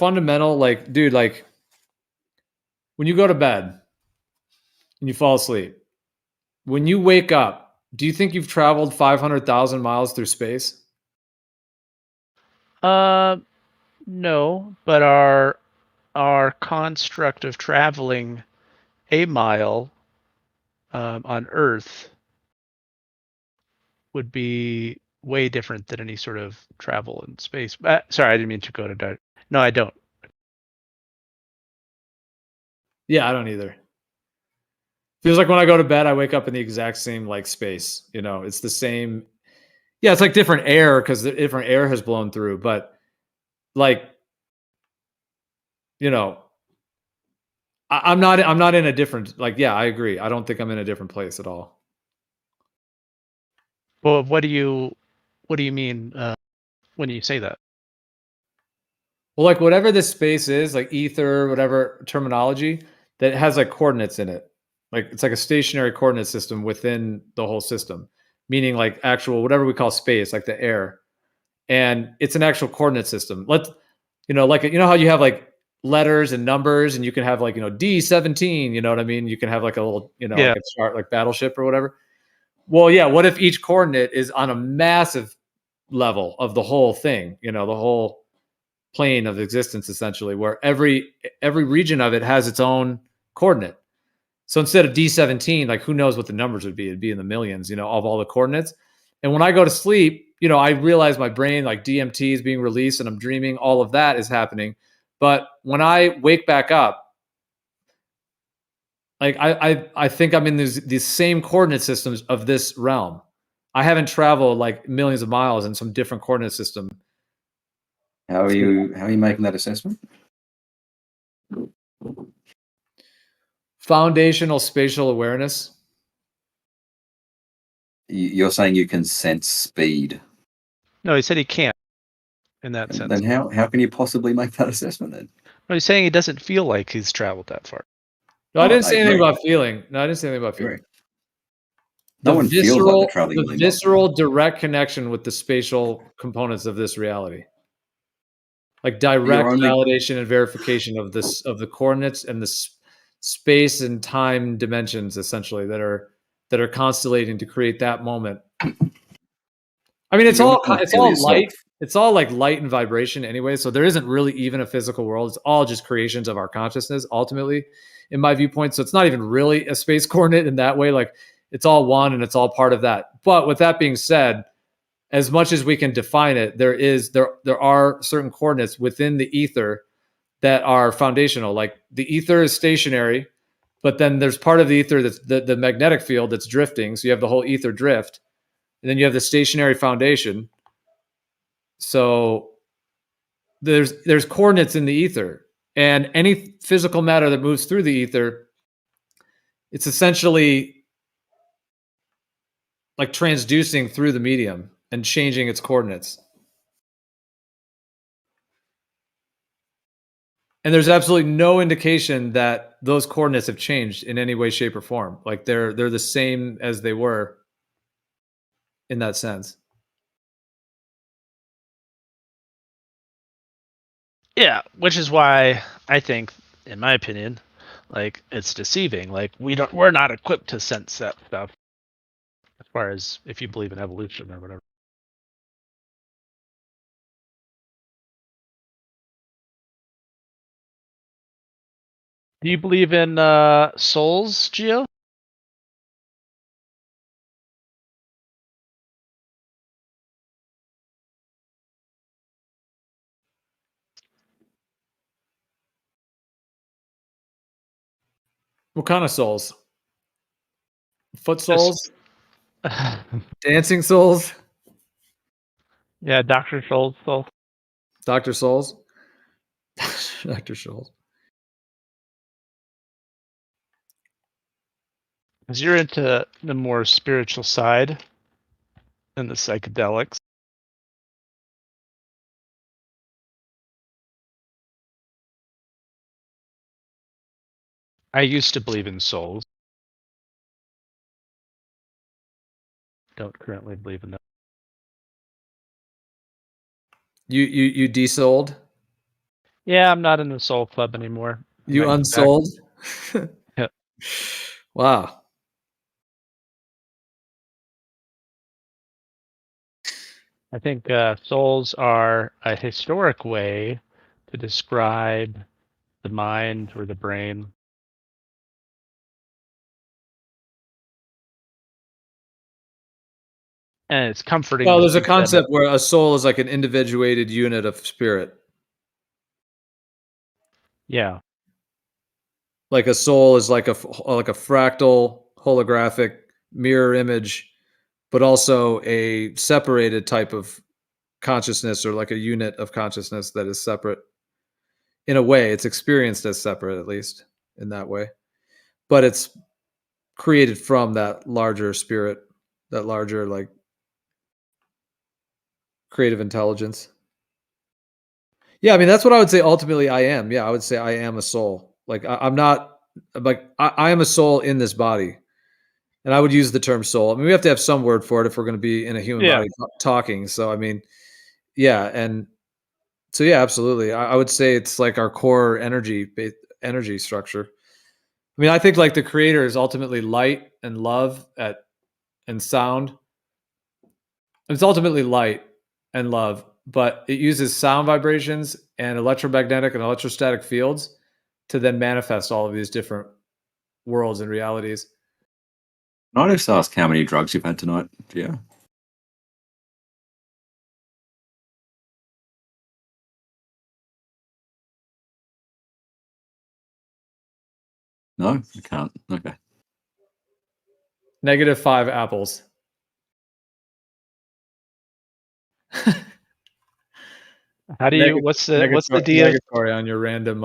fundamental, like, dude, like when you go to bed and you fall asleep, when you wake up, do you think you've traveled 500,000 miles through space? Uh, no, but our construct of traveling a mile on Earth would be way different than any sort of travel in space. Sorry, I didn't mean to go to that. No, I don't. Yeah, I don't either. Feels like when I go to bed, I wake up in the exact same like space. You know, it's the same. Yeah, it's like different air because the different air has blown through. But like, you know, I'm not in a different. Like, yeah, I agree. I don't think I'm in a different place at all. Well, what do you mean when you say that? Well, like whatever this space is, like ether, whatever terminology that has like coordinates in it. Like it's like a stationary coordinate system within the whole system, meaning like actual whatever we call space, like the air. And it's an actual coordinate system. Let's like how you have like letters and numbers and you can have like, D17, you know what I mean? You can have like a little, Yeah. like a chart like battleship or whatever. Well, yeah, what if each coordinate is on a massive level of the whole thing, the whole plane of existence essentially, where every region of it has its own coordinate. So instead of D17, like who knows what the numbers would be? It'd be in the millions, of all the coordinates. And when I go to sleep, I realize my brain, like DMT is being released and I'm dreaming, all of that is happening. But when I wake back up, like I think I'm in these same coordinate systems of this realm. I haven't traveled like millions of miles in some different coordinate system. How are you making that assessment? Foundational spatial awareness. You're saying you can sense speed. No, he said he can't in that sense. Then how can you possibly make that assessment then? No, he's saying he doesn't feel like he's traveled that far. No, I didn't I say anything agree. about feeling. No, I didn't say anything about feeling. Agree. No one feels like they're traveling The really miles. visceral direct connection with the spatial components of this reality. Like direct validation and verification of the coordinates and the space and time dimensions essentially that are constellating to create that moment. I mean, it's all light. It's all like light and vibration anyway. So there isn't really even a physical world. It's all just creations of our consciousness ultimately, in my viewpoint. So it's not even really a space coordinate in that way. Like it's all one and it's all part of that. But with that being said, as much as we can define it, there are certain coordinates within the ether that are foundational. Like the ether is stationary, but then there's part of the ether that's the magnetic field that's drifting. So you have the whole ether drift, and then you have the stationary foundation. So there's coordinates in the ether, and any physical matter that moves through the ether, it's essentially like transducing through the medium and changing its coordinates. And there's absolutely no indication that those coordinates have changed in any way, shape, or form. Like they're the same as they were in that sense. Yeah, which is why I think, in my opinion, like it's deceiving. Like we're not equipped to sense that stuff. As far as if you believe in evolution or whatever. Do you believe in souls, Gio? What kind of souls? Foot souls? Dancing souls? Yeah, Dr. Souls soul. Dr. Souls? Dr. Souls. Because you're into the more spiritual side and the psychedelics. I used to believe in souls. Don't currently believe in that. You desouled? Yeah, I'm not in the Soul Club anymore. I You might get back. unsouled? Yep. Wow. I think souls are a historic way to describe the mind or the brain. And it's comforting. Well, to there's a think that concept where a soul is like an individuated unit of spirit. Yeah. Like a soul is like a fractal holographic mirror image, but also a separated type of consciousness, or like a unit of consciousness that is separate. In a way, it's experienced as separate, at least in that way, but it's created from that larger spirit, that larger like creative intelligence. Yeah, I mean that's what I would say. Ultimately, I am. Yeah, I would say I am a soul. Like I'm not like I am a soul in this body, and I would use the term soul. I mean, we have to have some word for it if we're going to be in a human Yeah. body talking. So I mean, yeah, and so yeah, absolutely. I would say it's like our core energy structure. I mean, I think like the creator is ultimately light and love and sound. It's ultimately light and love, but it uses sound vibrations and electromagnetic and electrostatic fields to then manifest all of these different worlds and realities. Can I just ask how many drugs you've had tonight? Yeah. No, I can't. Okay. -5 apples. How do you? What's the deal? Negatory on your random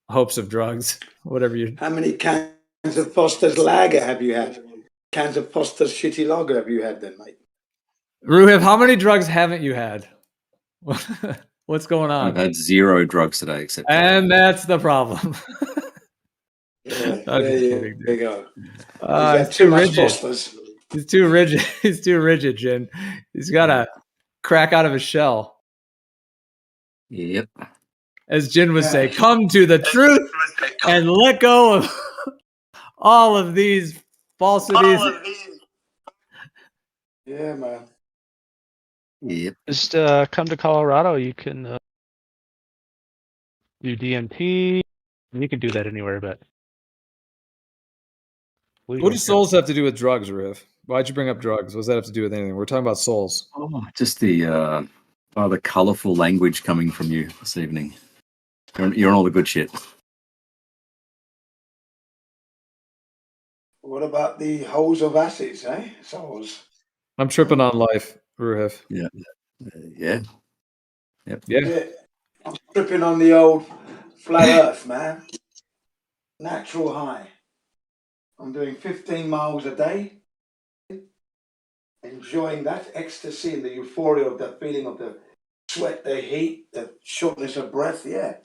hopes of drugs, whatever you. How many cans of Foster's Lager have you had? Cans of Foster's Shitty Lager have you had then, mate? Ruhiv, how many drugs haven't you had? What's going I've on? had 0 drugs today, except. And that's the problem. Yeah, I'm there just you, kidding, you dude. go. He's He's too too much rigid. Foster's. He's too rigid. He's too rigid, Jin. He's got to crack out of his shell. Yep. As Jin would say, Yeah. come to the truth and let go of all of these falsities. Yeah, man. Yep. Just come to Colorado. You can do DMT. You can do that anywhere, but What do souls have to do with drugs, Riv? Why'd you bring up drugs? What does that have to do with anything? We're talking about souls. Oh, just the colourful language coming from you this evening. You're on all the good shit. What about the holes of acids, eh? Souls. I'm tripping on life, Ruhiv. Yeah. Yeah. Yep. Yeah. I'm tripping on the old flat earth, man. Natural high. I'm doing 15 miles a day. Enjoying that ecstasy and the euphoria of that feeling of the sweat, the heat, the shortness of breath. Yeah.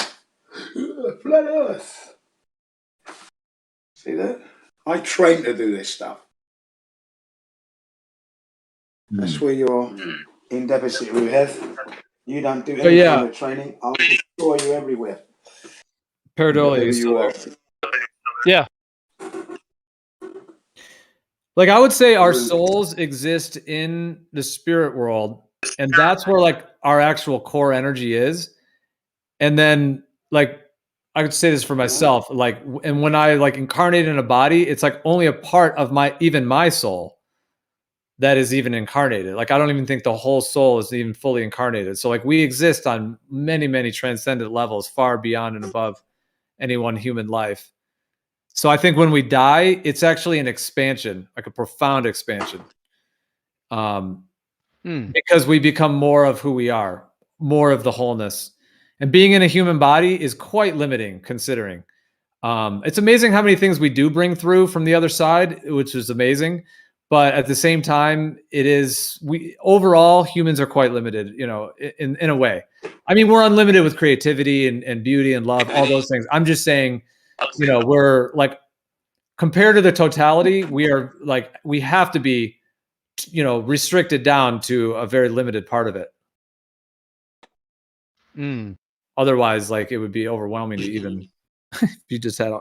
Flat earth. See that? I train to do this stuff. That's where you're in deficit, Ruhiv. You don't do any kind of training. I'll destroy you everywhere. Paradoli, you are. Yeah. Like I would say our souls exist in the spirit world, and that's where like our actual core energy is. And then like I could say this for myself, like, and when I like incarnate in a body, it's like only a part of my soul that is even incarnated. Like I don't even think the whole soul is even fully incarnated. So like we exist on many, many transcendent levels, far beyond and above any one human life. So I think when we die, it's actually an expansion, like a profound expansion. Because we become more of who we are, more of the wholeness. And being in a human body is quite limiting, considering. It's amazing how many things we do bring through from the other side, which is amazing. But at the same time, overall humans are quite limited, in a way. I mean, we're unlimited with creativity and beauty and love, all those things. I'm just saying, we're like, compared to the totality, we have to be, restricted down to a very limited part of it. Otherwise, like it would be overwhelming to even if you just had,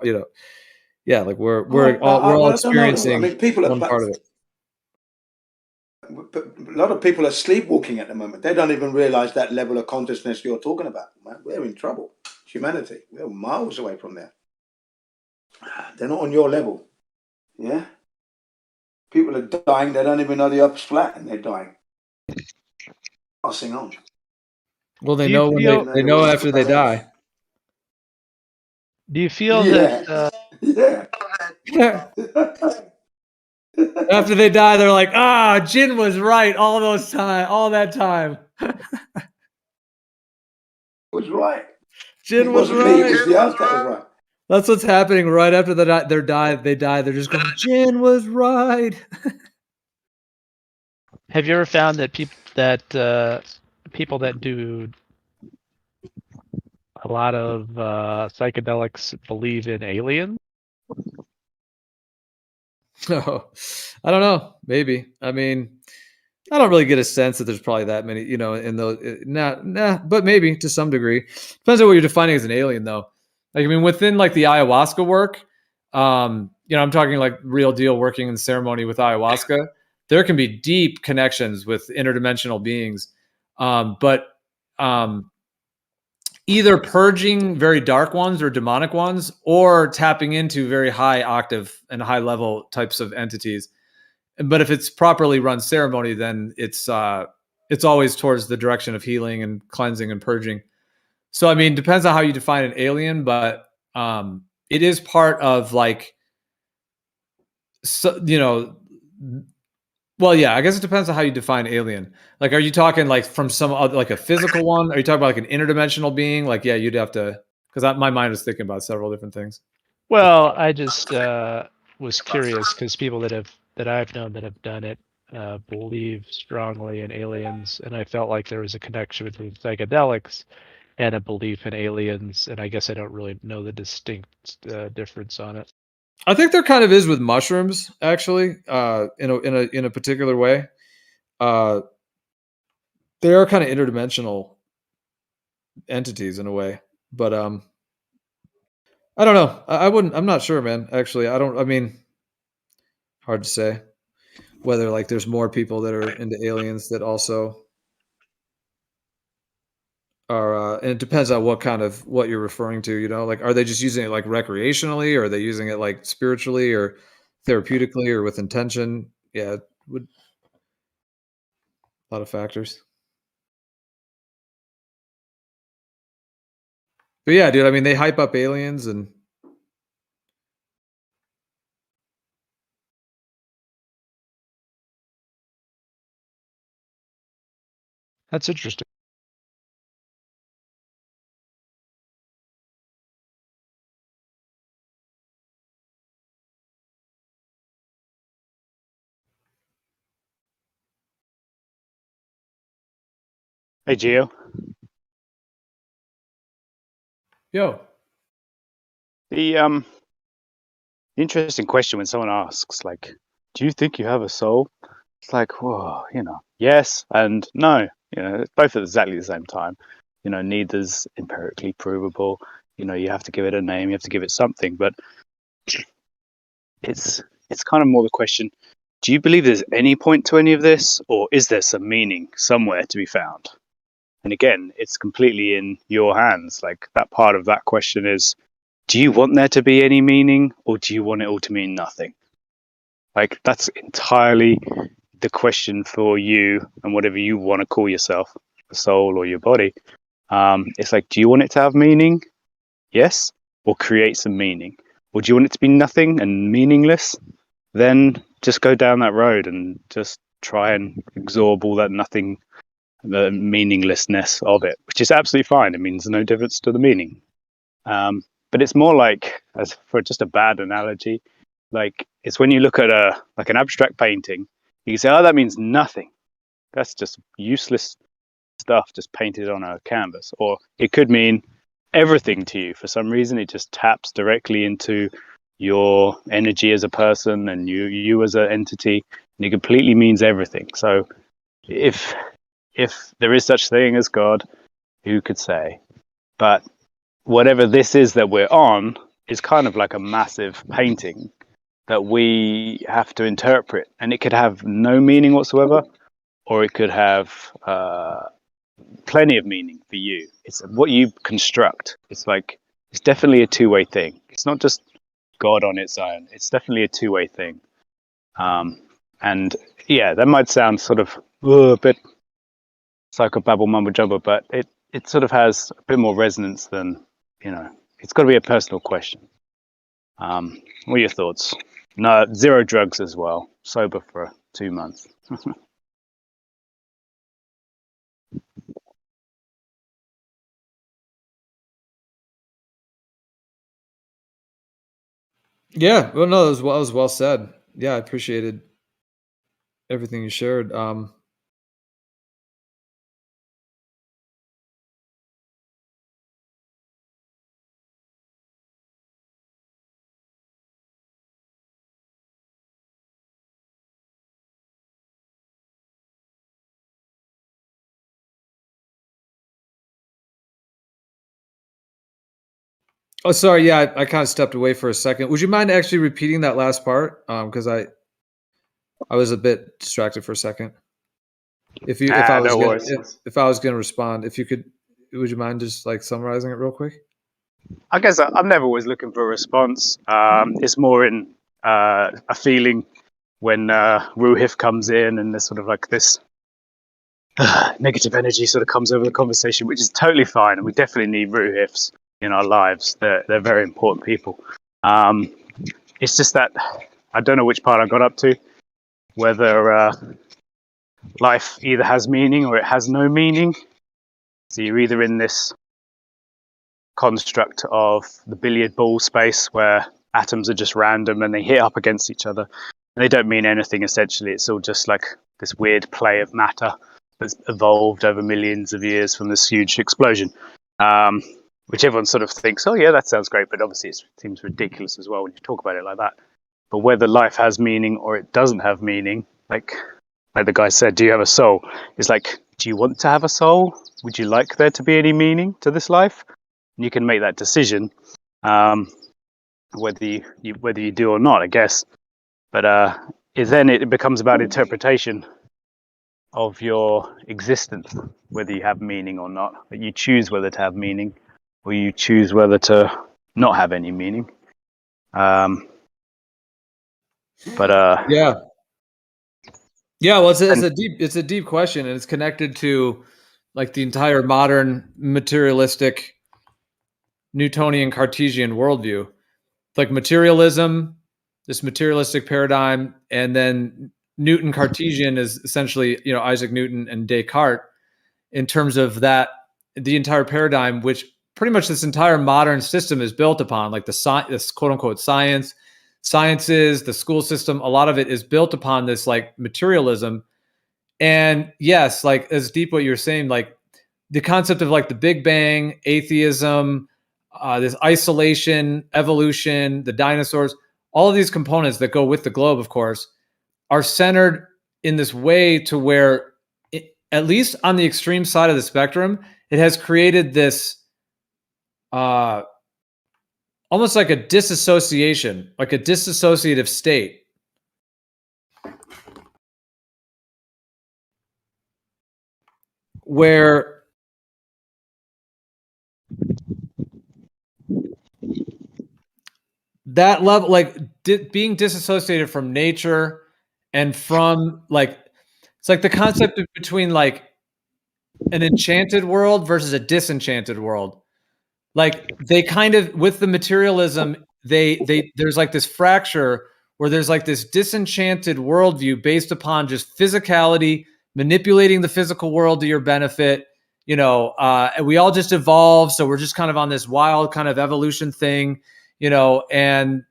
yeah, like we're all I don't know. I experiencing mean, people one part of it. But a lot of people are sleepwalking at the moment. They don't even realize that level of consciousness you're talking about. Man, we're in trouble. Humanity, we're miles away from there. They're not on your level. Yeah? People are dying. They don't even know the up's flat and they're dying. Passing on. Well, they know they know after they die. Do you feel that? Yeah. After they die, they're like, Jin was right all that time. Was right. Jin was right. Me, it was the us that was right. That's what's happening right after they die. They're just going, Jin was right. Have you ever found that people that do a lot of psychedelics believe in aliens? No, I don't know. Maybe. I mean, I don't really get a sense that there's probably that many, in those. But maybe to some degree. Depends on what you're defining as an alien, though. Like, I mean, within like the ayahuasca work, I'm talking like real deal working in ceremony with ayahuasca. There can be deep connections with interdimensional beings, but either purging very dark ones or demonic ones, or tapping into very high octave and high level types of entities. But if it's properly run ceremony, then it's always towards the direction of healing and cleansing and purging. So, I mean, depends on how you define an alien, but it is part of like, so, well, yeah, I guess it depends on how you define alien. Like, are you talking like from some other, like a physical one? Are you talking about like an interdimensional being? Like, yeah, you'd have to, because my mind is thinking about several different things. Well, I just was curious because people that I've known that have done it believe strongly in aliens, and I felt like there was a connection between psychedelics and a belief in aliens, and I guess I don't really know the distinct difference on it. I think there kind of is with mushrooms, actually, in a particular way. They are kind of interdimensional entities in a way, but I don't know. I wouldn't. I'm not sure, man. Actually, I don't. I mean, hard to say whether like there's more people that are into aliens that also are. And it depends on what you're referring to. Like, are they just using it like recreationally, or are they using it like spiritually or therapeutically or with intention? Yeah, a lot of factors. But yeah, dude, I mean, they hype up aliens and That's interesting. Hey, Gio. Yo. The interesting question when someone asks, like, do you think you have a soul? It's like, whoa, yes and no. It's both at exactly the same time. Neither's empirically provable. You have to give it a name, you have to give it something, but it's kind of more the question, do you believe there's any point to any of this, or is there some meaning somewhere to be found? And again, it's completely in your hands. Like, that part of that question is, do you want there to be any meaning, or do you want it all to mean nothing? Like, that's entirely the question for you and whatever you want to call yourself, the soul or your body. It's like, do you want it to have meaning? Yes. Or create some meaning? Or do you want it to be nothing and meaningless? Then just go down that road and just try and absorb all that nothing, the meaninglessness of it, which is absolutely fine. It means no difference to the meaning. But it's more like, as for just a bad analogy, like it's when you look at an abstract painting, you can say, oh, that means nothing. That's just useless stuff just painted on a canvas. Or it could mean everything to you. For some reason, it just taps directly into your energy as a person and you as an entity, and it completely means everything. So if there is such thing as God, Who could say? But whatever this is that we're on is kind of like a massive painting that we have to interpret, and it could have no meaning whatsoever, or it could have plenty of meaning for you. It's what you construct. It's definitely a two-way thing. It's not just God on its own. It's definitely a two-way thing. And yeah, that might sound sort of a bit psychobabble mumbo jumbo, but it sort of has a bit more resonance than, it's got to be a personal question. What are your thoughts? No, 0 drugs as well. Sober for 2 months. Yeah, well, no, it was well said. Yeah, I appreciated everything you shared. Oh, sorry. Yeah, I kind of stepped away for a second. Would you mind actually repeating that last part? Because I was a bit distracted for a second. If I was going to respond, if you could, would you mind just like summarizing it real quick? I guess I'm never always looking for a response. It's more in a feeling when Ruhif comes in and there's sort of like this negative energy sort of comes over the conversation, which is totally fine. And we definitely need Ruhifs in our lives. They're very important people. It's just that I don't know which part I got up to, whether life either has meaning or it has no meaning. So you're either in this construct of the billiard ball space where atoms are just random and they hit up against each other. And they don't mean anything essentially. It's all just like this weird play of matter that's evolved over millions of years from this huge explosion, which everyone sort of thinks, oh yeah, that sounds great. But obviously it seems ridiculous as well when you talk about it like that. But whether life has meaning or it doesn't have meaning, like the guy said, do you have a soul? It's like, do you want to have a soul? Would you like there to be any meaning to this life? And you can make that decision, whether you do or not, I guess. But then it becomes about interpretation of your existence, whether you have meaning or not. But you choose whether to have meaning, or you choose whether to not have any meaning. Yeah. Well, it's a deep question, and it's connected to like the entire modern materialistic Newtonian Cartesian worldview, like materialism, this materialistic paradigm, and then Newton Cartesian is essentially, Isaac Newton and Descartes in terms of that, the entire paradigm, which pretty much this entire modern system is built upon, like this quote unquote sciences, the school system, a lot of it is built upon this like materialism. And yes, like as deep what you're saying, like the concept of like the Big Bang, atheism, this isolation, evolution, the dinosaurs, all of these components that go with the globe, of course, are centered in this way to where, at least on the extreme side of the spectrum, it has created this almost like a disassociation, like a dissociative state. Where that level, like being disassociated from nature and from like, it's like the concept between like an enchanted world versus a disenchanted world. Like they kind of, with the materialism, there's like this fracture where there's like this disenchanted worldview based upon just physicality, manipulating the physical world to your benefit. We all just evolve, so we're just kind of on this wild kind of evolution thing, and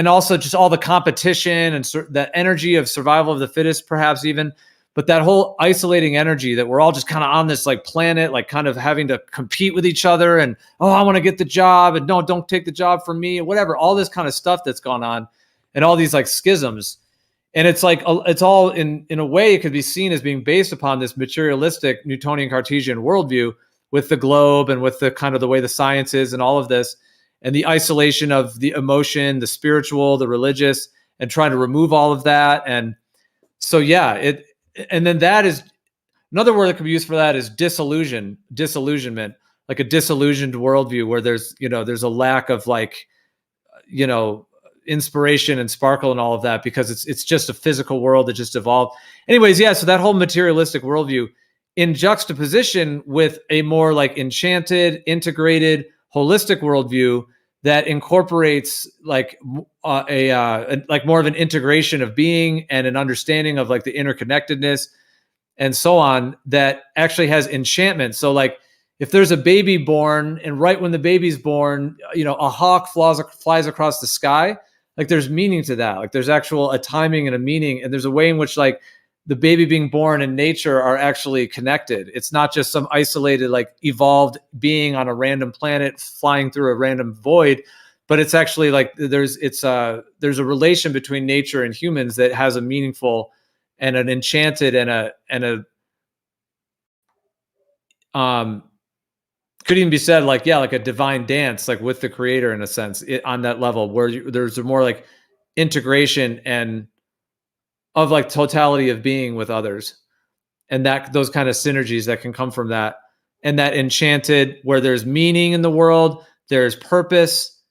also just all the competition and that energy of survival of the fittest, perhaps even. But that whole isolating energy that we're all just kind of on this like planet, like kind of having to compete with each other and, oh, I want to get the job and no, don't take the job from me or whatever, all this kind of stuff that's gone on and all these like schisms. And it's like it's all in a way it could be seen as being based upon this materialistic Newtonian Cartesian worldview with the globe and with the kind of the way the science is and all of this, and the isolation of the emotion, the spiritual, the religious, and trying to remove all of that. And so and then that is another word that could be used for that is disillusionment, like a disillusioned worldview where there's a lack of like inspiration and sparkle and all of that because it's just a physical world that just evolved. Anyways, so that whole materialistic worldview in juxtaposition with a more like enchanted, integrated, holistic worldview that incorporates like like more of an integration of being and an understanding of like the interconnectedness and so on, that actually has enchantment. So like if there's a baby born and right when the baby's born, a hawk flies across the sky, like there's meaning to that. Like there's actual a timing and a meaning, and there's a way in which like the baby being born and nature are actually connected. It's not just some isolated, like evolved being on a random planet flying through a random void, but it's actually like there's a relation between nature and humans that has a meaningful and an enchanted and a could even be said like a divine dance, like with the creator in a sense, on that level where there's a more like integration and of like totality of being with others, and that those kind of synergies that can come from that, and that enchanted where there's meaning in the world, there's purpose,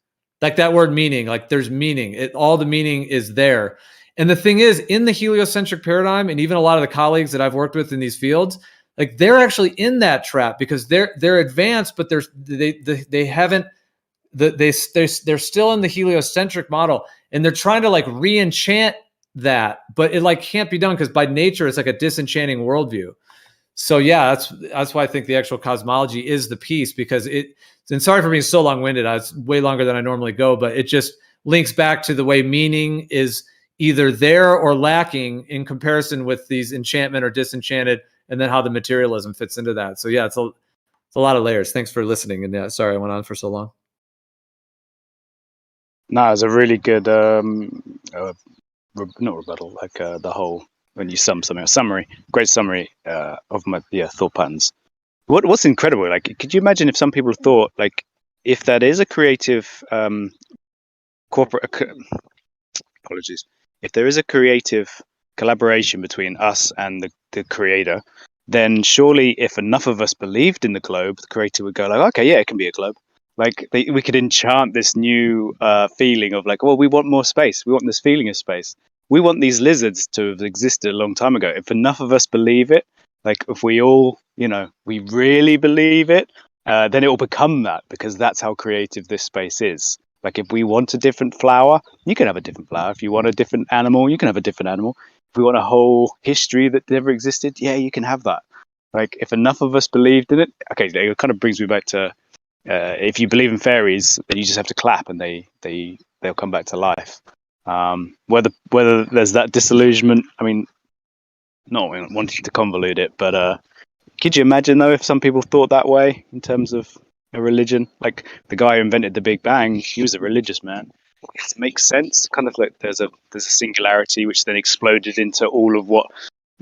like that word meaning, like there's meaning, all the meaning is there. And the thing is, in the heliocentric paradigm, and even a lot of the colleagues that I've worked with in these fields, like they're actually in that trap because they're advanced, but they haven't, they're still in the heliocentric model, and they're trying to like re-enchant that, but it like can't be done because by nature it's like a disenchanting worldview. So that's why I think the actual cosmology is the piece, because and sorry for being so long-winded, it's way longer than I normally go, but it just links back to the way meaning is either there or lacking in comparison with these enchantment or disenchanted, and then how the materialism fits into that. So it's a lot of layers. Thanks for listening. And sorry I went on for so long. No, it's a really good not rebuttal, like the whole, when you sum something, a summary, great summary of my thought patterns. What's incredible, like, could you imagine if some people thought, like, if that is a creative apologies, if there is a creative collaboration between us and the creator, then surely if enough of us believed in the globe, the creator would go like, okay, yeah, it can be a globe. Like we could enchant this new feeling of like, well, we want more space. We want this feeling of space. We want these lizards to have existed a long time ago. If enough of us believe it, like if we all, we really believe it, then it will become that, because that's how creative this space is. Like if we want a different flower, you can have a different flower. If you want a different animal, you can have a different animal. If we want a whole history that never existed, yeah, you can have that. Like if enough of us believed in it, okay, it kind of brings me back to if you believe in fairies, then you just have to clap and they'll come back to life. Whether there's that disillusionment, I mean, not wanting to convolute it, but could you imagine though if some people thought that way in terms of a religion? Like the guy who invented the Big Bang, he was a religious man. It makes sense, kind of like there's a singularity which then exploded into all of what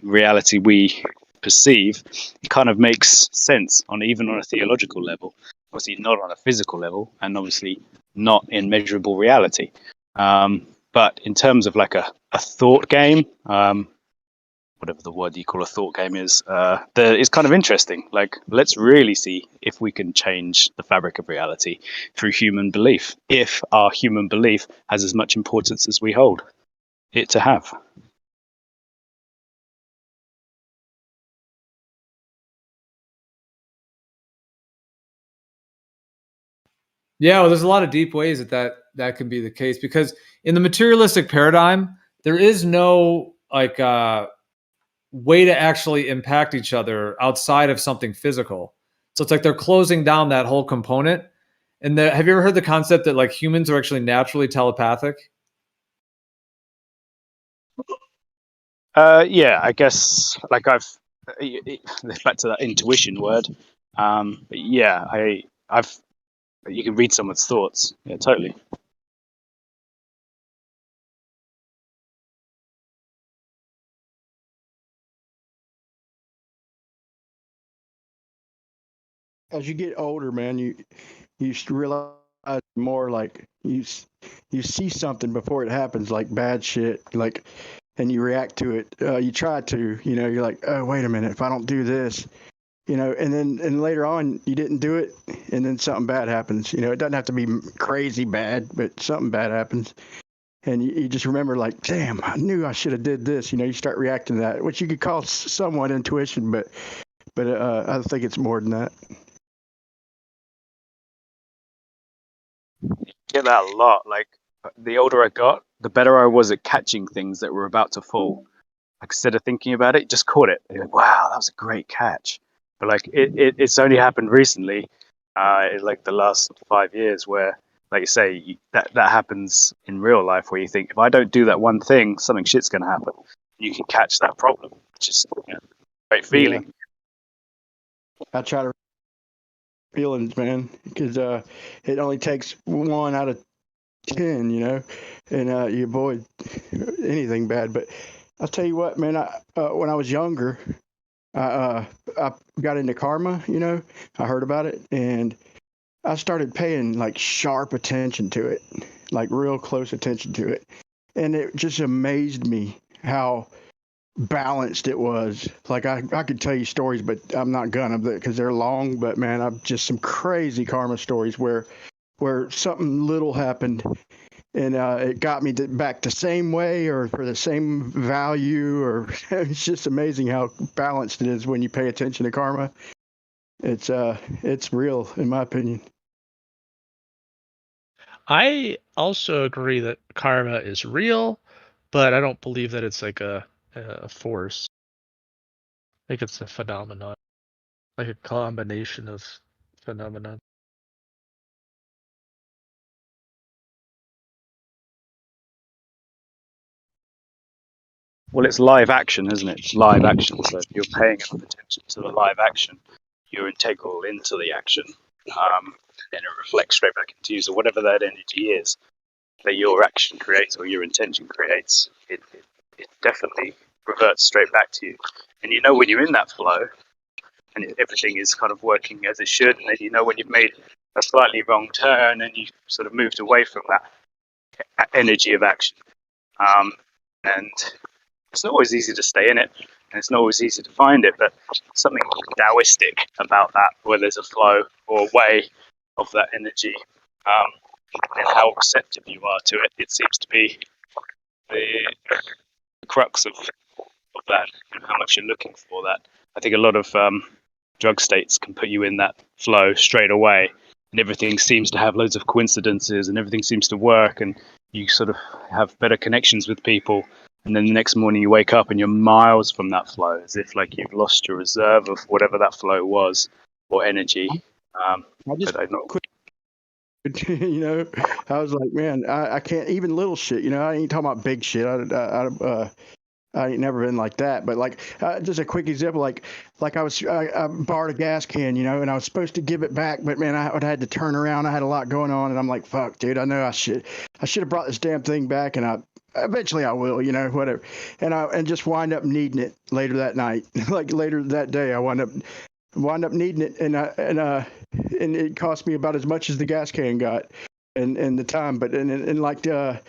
reality we perceive. It kind of makes sense even on a theological level. Obviously not on a physical level, and obviously not in measurable reality. But in terms of like a thought game, whatever the word you call a thought game is, it's kind of interesting. Like, let's really see if we can change the fabric of reality through human belief, if our human belief has as much importance as we hold it to have. Yeah, well, there's a lot of deep ways that can be the case, because in the materialistic paradigm, there is no like way to actually impact each other outside of something physical. So it's like they're closing down that whole component. And have you ever heard the concept that like humans are actually naturally telepathic? Yeah, I guess like back to that intuition word. But yeah, you can read someone's thoughts. Yeah, totally. as you get older, man, you realize more like you see something before it happens, like bad shit, like, and you react to it. You try to, you're like, oh, wait a minute, if I don't do this, and then later on you didn't do it, and then something bad happens. It doesn't have to be crazy bad, but something bad happens. And you just remember, like, damn, I knew I should have did this. You start reacting to that, which you could call somewhat intuition, but I think it's more than that. Get that a lot. Like, the older I got, the better I was at catching things that were about to fall. Like, instead of thinking about it, just caught it. You're like, wow, that was a great catch. But like, it's only happened recently, in like the last 5 years, where, like you say, that happens in real life, where you think, if I don't do that one thing, something shit's going to happen. You can catch that problem, which is a great feeling. Yeah. I try to feelings, man, because it only takes 1 out of 10, and you avoid anything bad. But I'll tell you what, man, when I was younger, I got into karma. I heard about it, and I started paying like sharp attention to it, like real close attention to it. And it just amazed me how balanced it was. Like I could tell you stories, but I'm not gonna because they're long. But man, I've just some crazy karma stories where something little happened and it got me back the same way or for the same value. Or it's just amazing how balanced it is when you pay attention to karma. It's real, in my opinion. I also agree that karma is real, but I don't believe that it's like a force. I think it's a phenomenon, like a combination of phenomena. Well, it's live action, isn't it? It's live action. So if you're paying enough attention to the live action, you're integral into the action, and it reflects straight back into you. So whatever that energy is that your action creates or your intention creates, it definitely reverts straight back to you. And when you're in that flow and everything is kind of working as it should, and then when you've made a slightly wrong turn and you sort of moved away from that energy of action. And it's not always easy to stay in it, and it's not always easy to find it, but something Taoistic about that, where there's a flow or a way of that energy, and how receptive you are to it. It seems to be the crux of that, how much you're looking for that. I think a lot of drug states can put you in that flow straight away, and everything seems to have loads of coincidences, and everything seems to work, and you sort of have better connections with people. And then the next morning you wake up and you're miles from that flow, as if like you've lost your reserve of whatever that flow was or energy. I just quit. I was like, man, I can't, even little shit. I ain't talking about big shit. I ain't never been like that. But like, just a quick example, like I borrowed a gas can, and I was supposed to give it back, but man, I had to turn around. I had a lot going on, and I'm like, fuck, dude, I know I should have brought this damn thing back, and eventually I will, whatever. And just wind up needing it later that night. Like later that day, I wind up needing it, and it cost me about as much as the gas can got, and the time. But and like the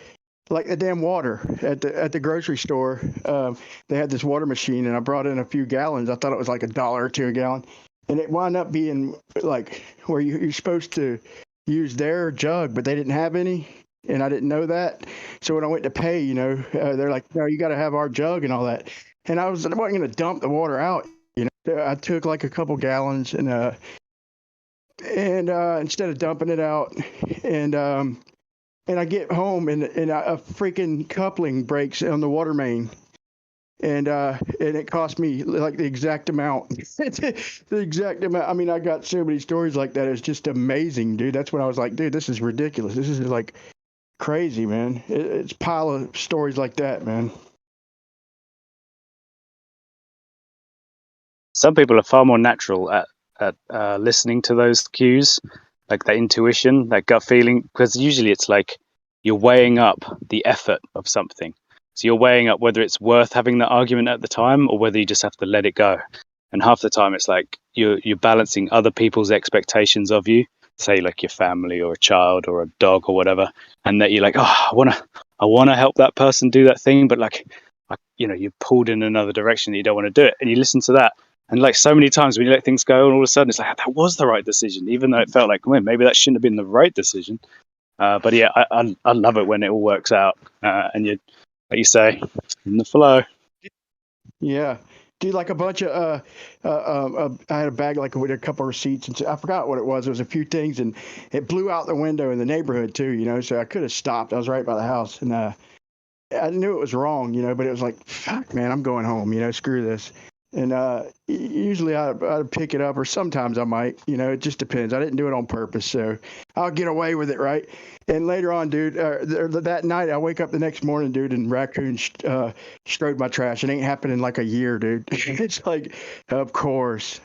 damn water at the grocery store, they had this water machine, and I brought in a few gallons. I thought it was like $1 or $2 a gallon, and it wound up being like where you're supposed to use their jug, but they didn't have any. And I didn't know that. So when I went to pay, they're like, no, you got to have our jug and all that. And I wasn't going to dump the water out. I took like a couple gallons and instead of dumping it out, and I get home and a freaking coupling breaks on the water main. And it cost me like the exact amount. The exact amount. I mean, I got so many stories like that. It's just amazing, dude. That's when I was like, dude, this is ridiculous. This is like crazy, man. It's a pile of stories like that, man. Some people are far more natural at listening to those cues, like that intuition, that gut feeling, because usually it's like you're weighing up the effort of something. So you're weighing up whether it's worth having that argument at the time or whether you just have to let it go. and half the time it's like you're balancing other people's expectations of you, say like your family or a child or a dog or whatever, and that you're like, oh, I want to help that person do that thing, but like you're pulled in another direction that you don't want to do it, and you listen to that. And like so many times when you let things go, and all of a sudden it's like, that was the right decision, even though it felt like, well, maybe that shouldn't have been the right decision. But yeah, I love it when it all works out, and you, like you say, in the flow. Yeah. Dude, like a bunch of, I had a bag like with a couple of receipts, and I forgot what it was. There was a few things, and it blew out the window in the neighborhood too, so I could have stopped. I was right by the house, and I knew it was wrong, but it was like, fuck, man, I'm going home, screw this. And usually I'd pick it up, or sometimes I might, it just depends. I didn't do it on purpose, so I'll get away with it, right? And later on, dude, that night I wake up the next morning, dude, and raccoons strode my trash. It ain't happened in like a year, dude. It's like, of course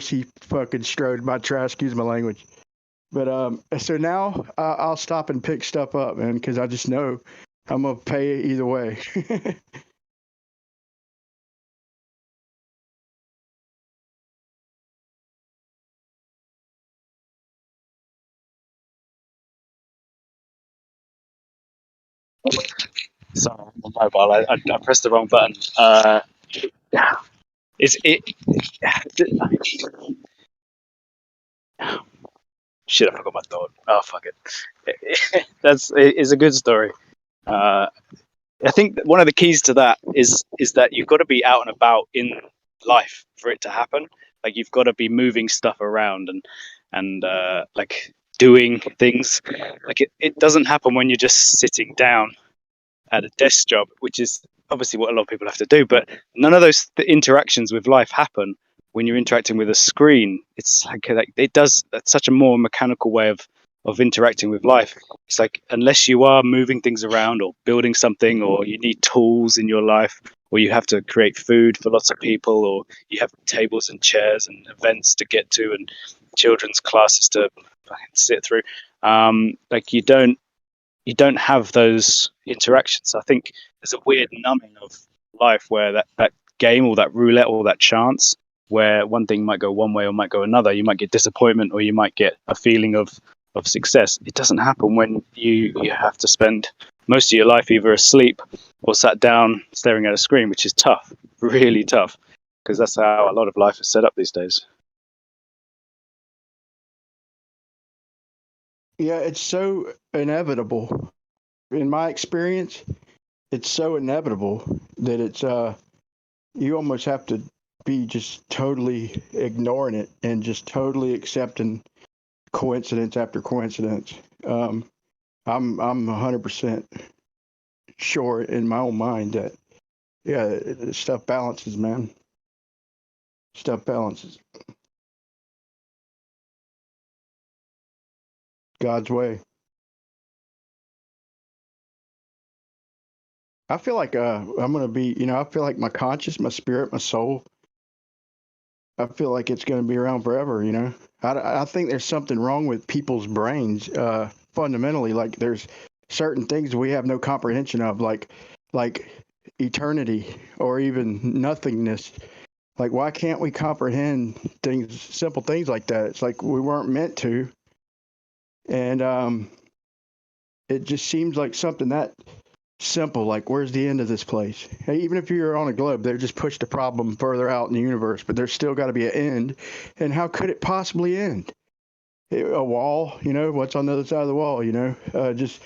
he fucking strode my trash. Excuse my language. But so now I'll stop and pick stuff up, man, because I just know I'm gonna pay it either way. Sorry, I'm on mobile. I pressed the wrong button. Is it? Shit, I forgot my thought. Oh, fuck it. It's a good story. I think one of the keys to that is that you've got to be out and about in life for it to happen. Like you've got to be moving stuff around and like doing things. Like it doesn't happen when you're just sitting down at a desk job, which is obviously what a lot of people have to do. But none of those interactions with life happen when you're interacting with a screen. It's like it does. That's such a more mechanical way of interacting with life. It's like unless you are moving things around or building something, or you need tools in your life, or you have to create food for lots of people, or you have tables and chairs and events to get to and children's classes to sit through, like you don't have those interactions. I think there's a weird numbing of life where that game or that roulette or that chance where one thing might go one way or might go another. You might get disappointment or you might get a feeling of success. It doesn't happen when you have to spend most of your life either asleep or sat down staring at a screen, which is tough, really tough, because that's how a lot of life is set up these days. Yeah, it's so inevitable. In my experience, it's so inevitable that it's you almost have to be just totally ignoring it and just totally accepting coincidence after coincidence. I'm 100% sure in my own mind that stuff balances, man. Stuff balances. God's way. I feel like I'm gonna be, I feel like my conscience, my spirit, my soul, I feel like it's gonna be around forever. I think there's something wrong with people's brains, fundamentally. Like there's certain things we have no comprehension of, like eternity or even nothingness. Like why can't we comprehend things, simple things like that? It's like we weren't meant to, and it just seems like something that simple, like where's the end of this place? Hey, even if you're on a globe, they just pushed the problem further out in the universe, but there's still got to be an end. And how could it possibly end? A wall, what's on the other side of the wall? Just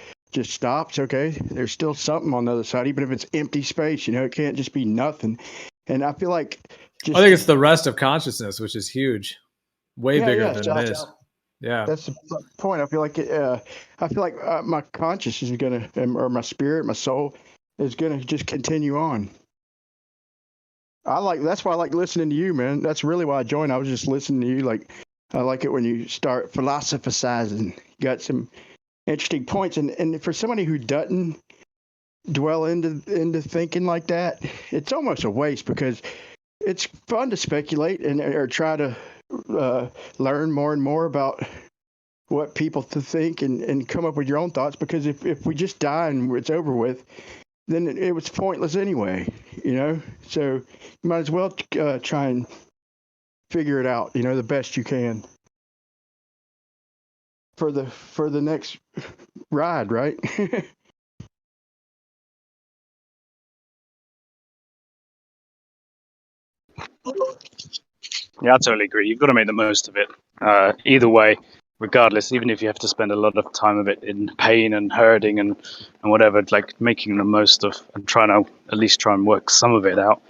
stops. Okay, there's still something on the other side, even if it's empty space. It can't just be nothing. And I feel like I think it's the rest of consciousness, which is huge, way bigger than this. Yeah, that's the point. I feel like my consciousness is gonna, or my spirit, my soul, is gonna just continue on. That's why I like listening to you, man. That's really why I joined. I was just listening to you. Like I like it when you start philosophizing. You got some interesting points, and for somebody who doesn't dwell into thinking like that, it's almost a waste because it's fun to speculate or try to learn more and more about what people think and come up with your own thoughts, because if we just die and it's over with, then it was pointless anyway, so you might as well try and figure it out, the best you can for the next ride, right? Yeah, I totally agree. You've got to make the most of it. Either way, regardless, even if you have to spend a lot of time of it in pain and hurting and whatever, like making the most of and trying to at least try and work some of it out.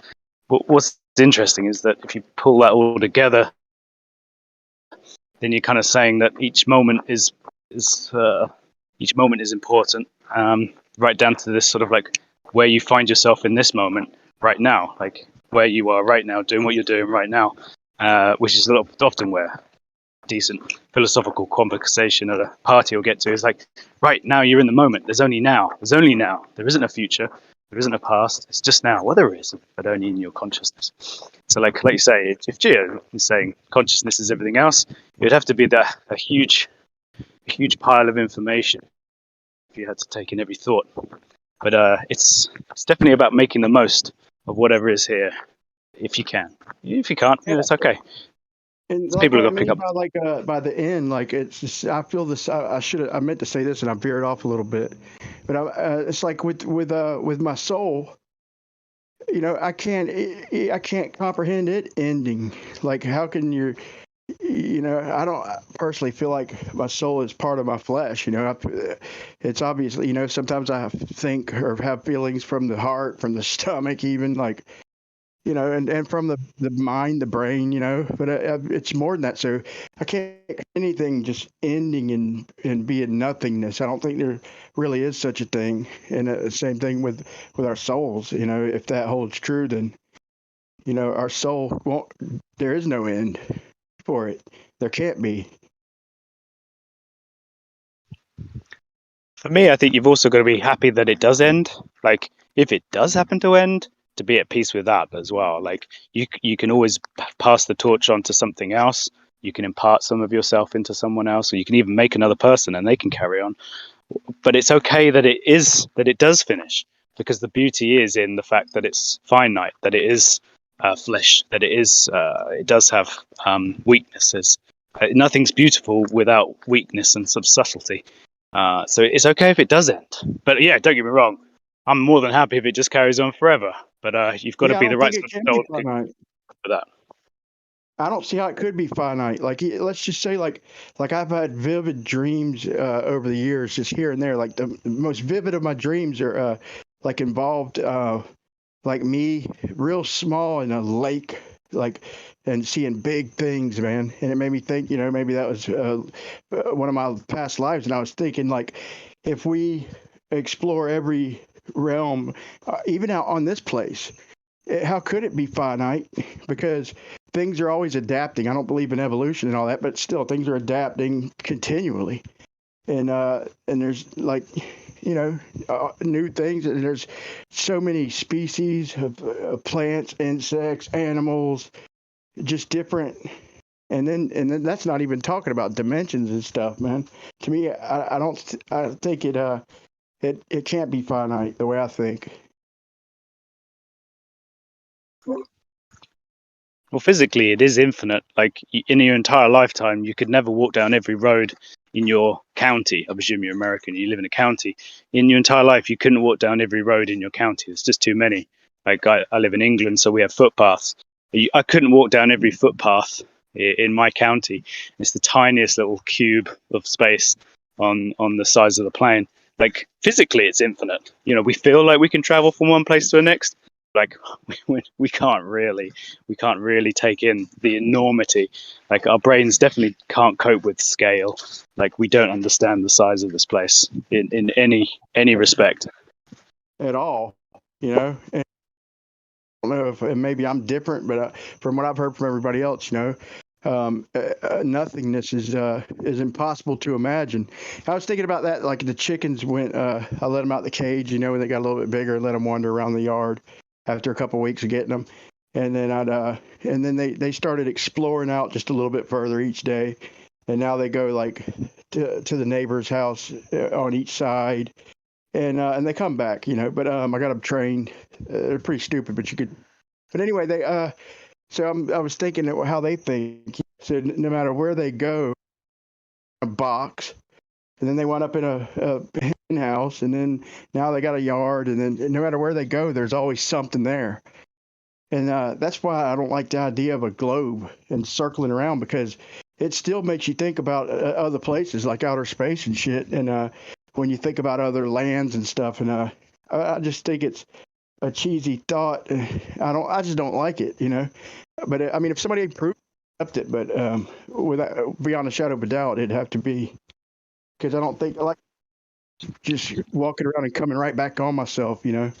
But what's interesting is that if you pull that all together, then you're kind of saying that each moment is important, right down to this sort of like where you find yourself in this moment right now, like where you are right now, doing what you're doing right now, which is often where decent philosophical conversation at a party will get to is like, right now you're in the moment. There's only now. There isn't a future. There isn't a past. It's just now. Well, there is, but only in your consciousness. So, like you say, if Gio is saying consciousness is everything else, it would have to be a huge pile of information if you had to take in every thought. But it's definitely about making the most of whatever is here, if you can. If you can't, yeah, it's okay. And So like people what I have got to pick mean up. by the end, like it's just, I feel this. I meant to say this, and I veered off a little bit, but it's like with my soul. I can't comprehend it ending. Like, how can I don't personally feel like my soul is part of my flesh. It's obviously, sometimes I think or have feelings from the heart, from the stomach, even like, and from the mind, the brain, but it's more than that. So I can't anything just ending and being nothingness. I don't think there really is such a thing. And the same thing with our souls. If that holds true, then our soul won't. There is no end for it. There can't be. For me, I think you've also got to be happy that it does end. Like, if it does happen to end, to be at peace with that as well. Like, you can always pass the torch on to something else. You can impart some of yourself into someone else, or you can even make another person and they can carry on. But it's okay that it does finish, because the beauty is in the fact that it's finite, that it is flesh, that it does have weaknesses. Nothing's beautiful without weakness and some subtlety. So it's okay if it does end. But yeah, don't get me wrong. I'm more than happy if it just carries on forever. But you've got to Yeah, I be the don't right think it sort can of be soul finite. for that. I don't see how it could be finite. Like, let's just say, like I've had vivid dreams over the years, just here and there. Like the most vivid of my dreams are like involved like me, real small in a lake, like, and seeing big things, man. And it made me think, maybe that was one of my past lives. And I was thinking, like, if we explore every realm, even out on this place, how could it be finite? Because things are always adapting. I don't believe in evolution and all that, but still, things are adapting continually. And there's like, new things, and there's so many species of plants, insects, animals, just different. And then that's not even talking about dimensions and stuff, man. To me, I don't I think it can't be finite the way I think. Well, physically, it is infinite. Like, in your entire lifetime, you could never walk down every road in your county. I presume you're American. You live in a county. In your entire life, you couldn't walk down every road in your county. There's just too many. Like, I live in England, so we have footpaths. I couldn't walk down every footpath in my county. It's the tiniest little cube of space on the size of the plane. Like, physically, it's infinite. We feel like we can travel from one place to the next. Like, we can't really take in the enormity. Like, our brains definitely can't cope with scale. Like, we don't understand the size of this place in any respect At all, And I don't know if, and maybe I'm different, but from what I've heard from everybody else, nothingness is impossible to imagine. I was thinking about that, like the chickens went. I let them out the cage, when they got a little bit bigger, let them wander around the yard after a couple of weeks of getting them, and then and then they started exploring out just a little bit further each day, and now they go like to the neighbor's house on each side, and they come back, But I got them trained. They're pretty stupid, but you could. But anyway, So I was thinking that how they think. So no matter where they go, a box, and then they wound up in a hen house, and then now they got a yard, and then no matter where they go, there's always something there. And that's why I don't like the idea of a globe and circling around, because it still makes you think about other places like outer space and shit. And when you think about other lands and stuff, and I just think it's a cheesy thought. I just don't like it, you know. But I mean, if somebody proved it, but without beyond a shadow of a doubt, it'd have to be, because I don't think I like just walking around and coming right back on myself, you know.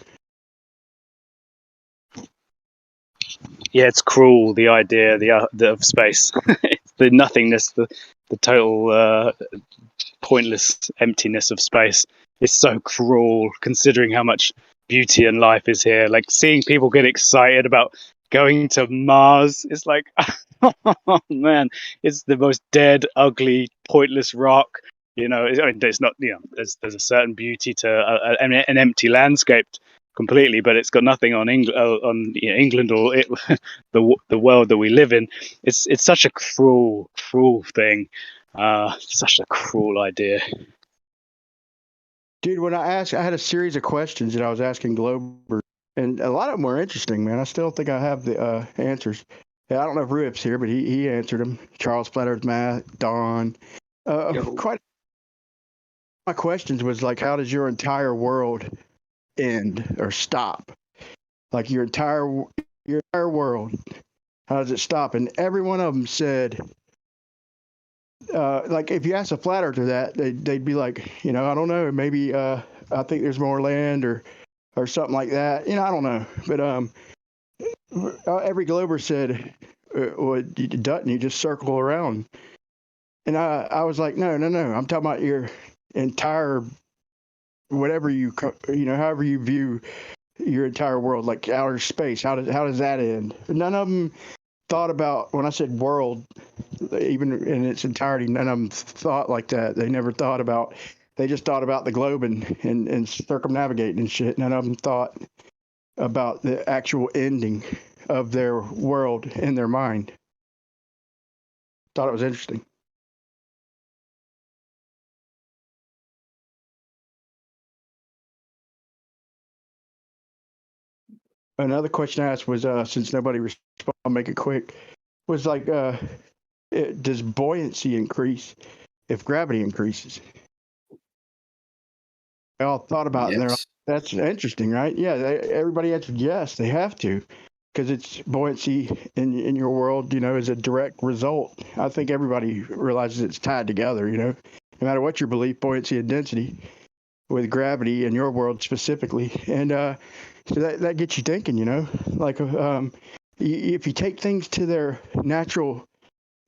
Yeah, it's cruel, the idea of space. It's the nothingness, the total pointless emptiness of space. It's so cruel, considering how much beauty and life is here. Like, seeing people get excited about going to Mars, it's like, oh man, it's the most dead, ugly, pointless rock. You know, I mean, there's not, you know, there's a certain beauty to an empty landscape completely, but it's got nothing on England or the world that we live in. It's such a cruel thing. Such a cruel idea. Dude, when I had a series of questions that I was asking Glober, and a lot of them were interesting, man. I still think I have the answers. Yeah, I don't know if Ruip's here, but he answered them. Charles Flat Matt, Don. Quite. My questions was like, how does your entire world end or stop? Like your entire world, how does it stop? And every one of them said, like if you ask a flat earther that, they'd be like, you know, I don't know, maybe I think there's more land or something like that. You know, I don't know, but every Glober said, well, Dutton, you just circle around. And I was like, no, I'm talking about your entire, whatever you know, however you view your entire world, like outer space. How does that end? None of them thought about, when I said world, even in its entirety, none of them thought like that. They never thought about, they just thought about the globe and circumnavigating and shit. None of them thought about the actual ending of their world in their mind. Thought it was interesting. Another question I asked was, since nobody responded, I'll make it quick, was like, does buoyancy increase if gravity increases? They all thought about it, and they're like, that's interesting, right? Yeah, everybody answered yes, they have to, because it's buoyancy in your world, you know, is a direct result. I think everybody realizes it's tied together, you know, no matter what your belief, buoyancy and density with gravity in your world specifically. And so that gets you thinking, you know, like if you take things to their natural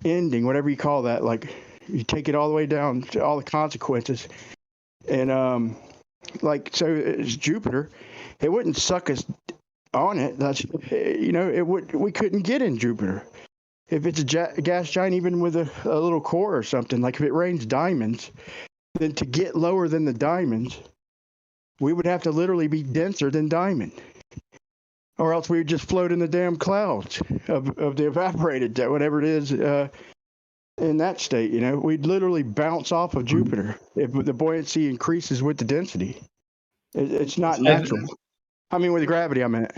ending, whatever you call that, like you take it all the way down to all the consequences, and like, so it's Jupiter, it wouldn't suck us on it. That's, you know, we couldn't get in Jupiter if it's a gas giant, even with a little core or something. Like if it rains diamonds, then to get lower than the diamonds, we would have to literally be denser than diamond, or else we would just float in the damn clouds of the evaporated, whatever it is, in that state. You know, we'd literally bounce off of Jupiter if the buoyancy increases with the density. It's not natural. I mean, with gravity, I meant.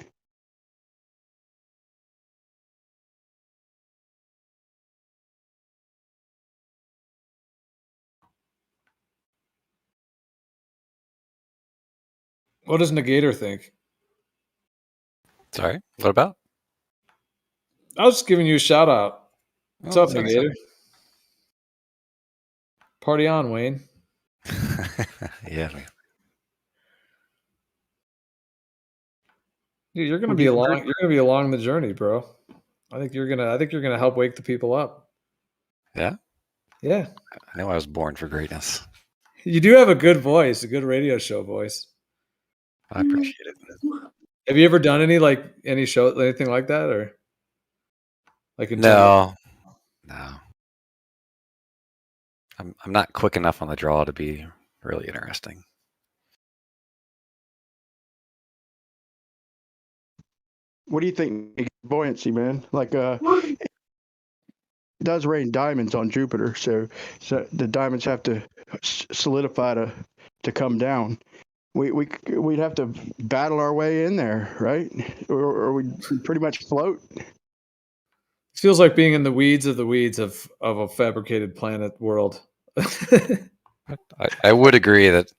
What does Negator think? Sorry, what about? I was just giving you a shout out. What's up, thanks. Negator? Party on, Wayne. Yeah, man. Dude, you're gonna be along. You're gonna be along the journey, bro. I think you're gonna help wake the people up. Yeah? Yeah. I know I was born for greatness. You do have a good voice, a good radio show voice. I appreciate it. Have you ever done any show, anything like that, or like No. I'm not quick enough on the draw to be really interesting. What do you think? Buoyancy, man. Like, it does rain diamonds on Jupiter, so the diamonds have to solidify to come down. We'd have to battle our way in there, right? Or we'd pretty much float. It feels like being in the weeds of a fabricated planet world. I would agree that.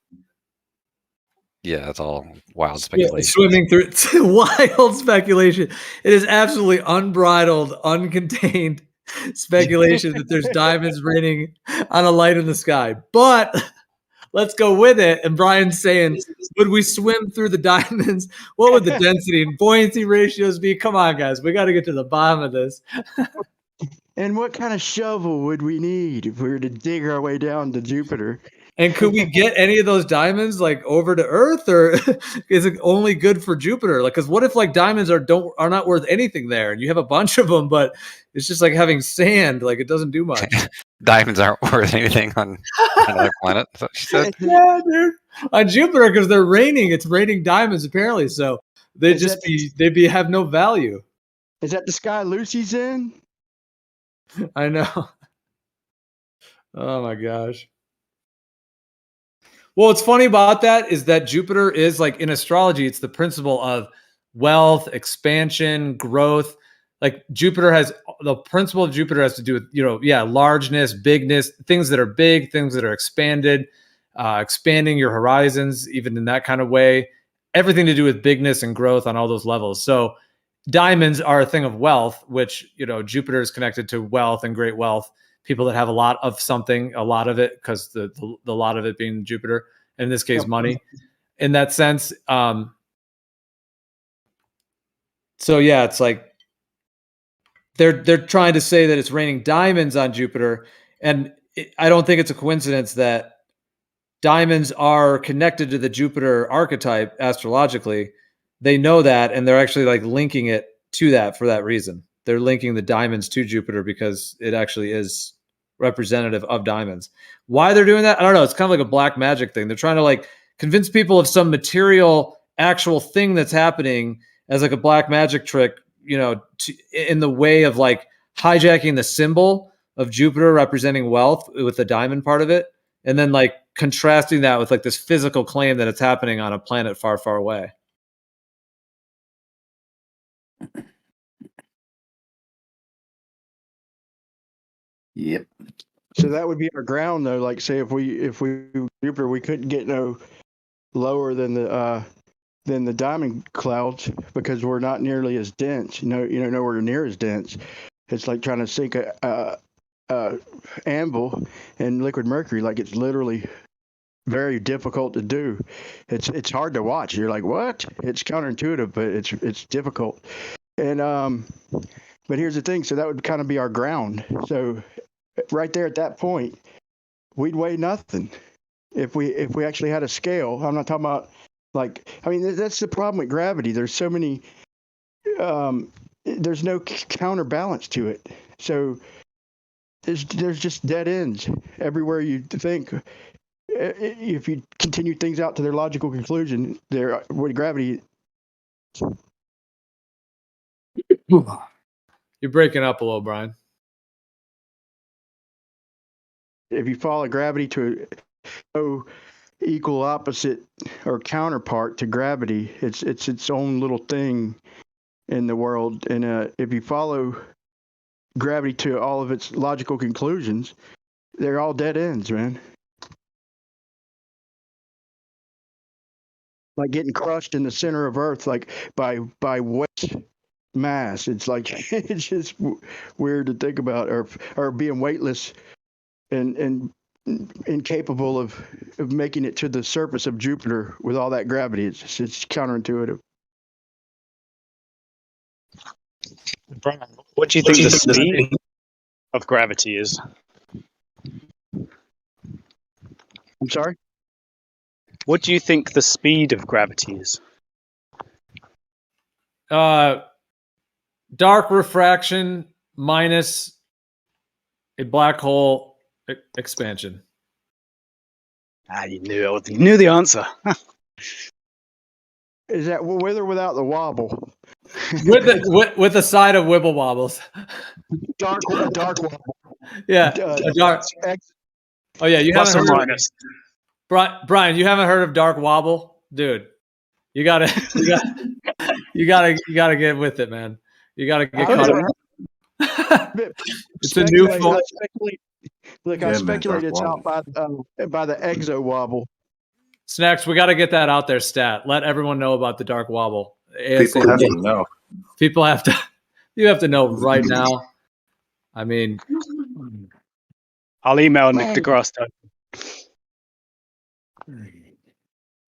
Yeah, it's all wild speculation. Swimming through wild speculation. It is absolutely unbridled, uncontained speculation that there's diamonds raining on a light in the sky. But let's go with it. And Brian's saying, would we swim through the diamonds? What would the density and buoyancy ratios be? Come on, guys. We got to get to the bottom of this. And what kind of shovel would we need if we were to dig our way down to Jupiter? And could we get any of those diamonds like over to Earth, or is it only good for Jupiter? Like, because what if like diamonds are not worth anything there, and you have a bunch of them, but it's just like having sand, like it doesn't do much. Diamonds aren't worth anything on another planet. That's what she said. Yeah, dude. On Jupiter, because they're raining, it's raining diamonds apparently, so they'd have no value. Is that the sky Lucy's in? I know. Oh my gosh. Well, what's funny about that is that Jupiter is like in astrology, it's the principle of wealth, expansion, growth. Like Jupiter has the principle of Jupiter has to do with, largeness, bigness, things that are big, things that are expanded, expanding your horizons, even in that kind of way. Everything to do with bigness and growth on all those levels. So diamonds are a thing of wealth, which, Jupiter is connected to wealth and great wealth. People that have a lot of something, a lot of it, because the lot of it being Jupiter, in this case, money, in that sense. So yeah, it's like they're trying to say that it's raining diamonds on Jupiter, and I don't think it's a coincidence that diamonds are connected to the Jupiter archetype astrologically. They know that, and they're actually like linking it to that for that reason. They're linking the diamonds to Jupiter because it actually is representative of diamonds. Why they're doing that, I don't know. It's kind of like a black magic thing. They're trying to like convince people of some material, actual thing that's happening as like a black magic trick, in the way of like hijacking the symbol of Jupiter representing wealth with the diamond part of it, and then like contrasting that with like this physical claim that it's happening on a planet far, far away. Yep. So that would be our ground, though. Like, say if we Jupiter, we couldn't get no lower than the diamond clouds because we're not nearly as dense. Nowhere near as dense. It's like trying to sink a anvil in liquid mercury. Like it's literally very difficult to do. It's hard to watch. You're like, what? It's counterintuitive, but it's difficult. And but here's the thing. So that would kind of be our ground. So right there at that point, we'd weigh nothing if we actually had a scale. I'm not talking about that's the problem with gravity. There's so many. There's no counterbalance to it. So there's just dead ends everywhere you think. If you continue things out to their logical conclusion, there with gravity. You're breaking up a little, Brian. If you follow gravity to equal opposite or counterpart to gravity, it's its own little thing in the world. And if you follow gravity to all of its logical conclusions, they're all dead ends, man. Like getting crushed in the center of Earth, like by weight mass. It's like it's just weird to think about, or being weightless and incapable of making it to the surface of Jupiter with all that gravity. It's counterintuitive. Brian, what do you think the speed of gravity is? I'm sorry? What do you think the speed of gravity is? Dark refraction minus a black hole expansion. You knew it. You knew the answer. Is that with or without the wobble? with a side of wibble wobbles. dark wobble. Yeah, a dark. Oh yeah, you Plus or haven't heard minus. Brian, you haven't heard of dark wobble, dude. You gotta get with it, man. You gotta get caught up. It's a new form. I speculate it's out by the exo wobble. Snacks, we got to get that out there. Stat. Let everyone know about the dark wobble. People have to know. People have to. You have to know right now. I mean, I'll email Nick deGrasse.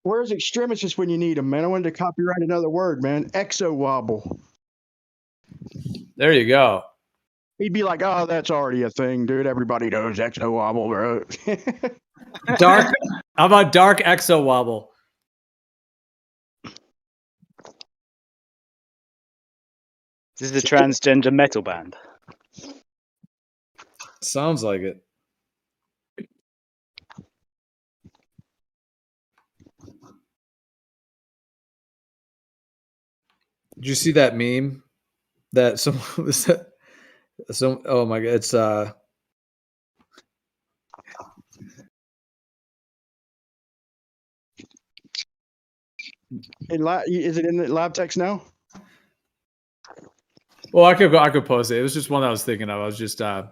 Where's extremists when you need them, man? I wanted to copyright another word, man. Exo wobble. There you go. He'd be like, "Oh, that's already a thing, dude. Everybody knows exo wobble, bro." Dark. How about dark exo wobble? This is the transgender metal band. Sounds like it. Did you see that meme that someone was oh my god, it's is it in the live text now? well, I could post it. It was just one I was thinking of. I was just it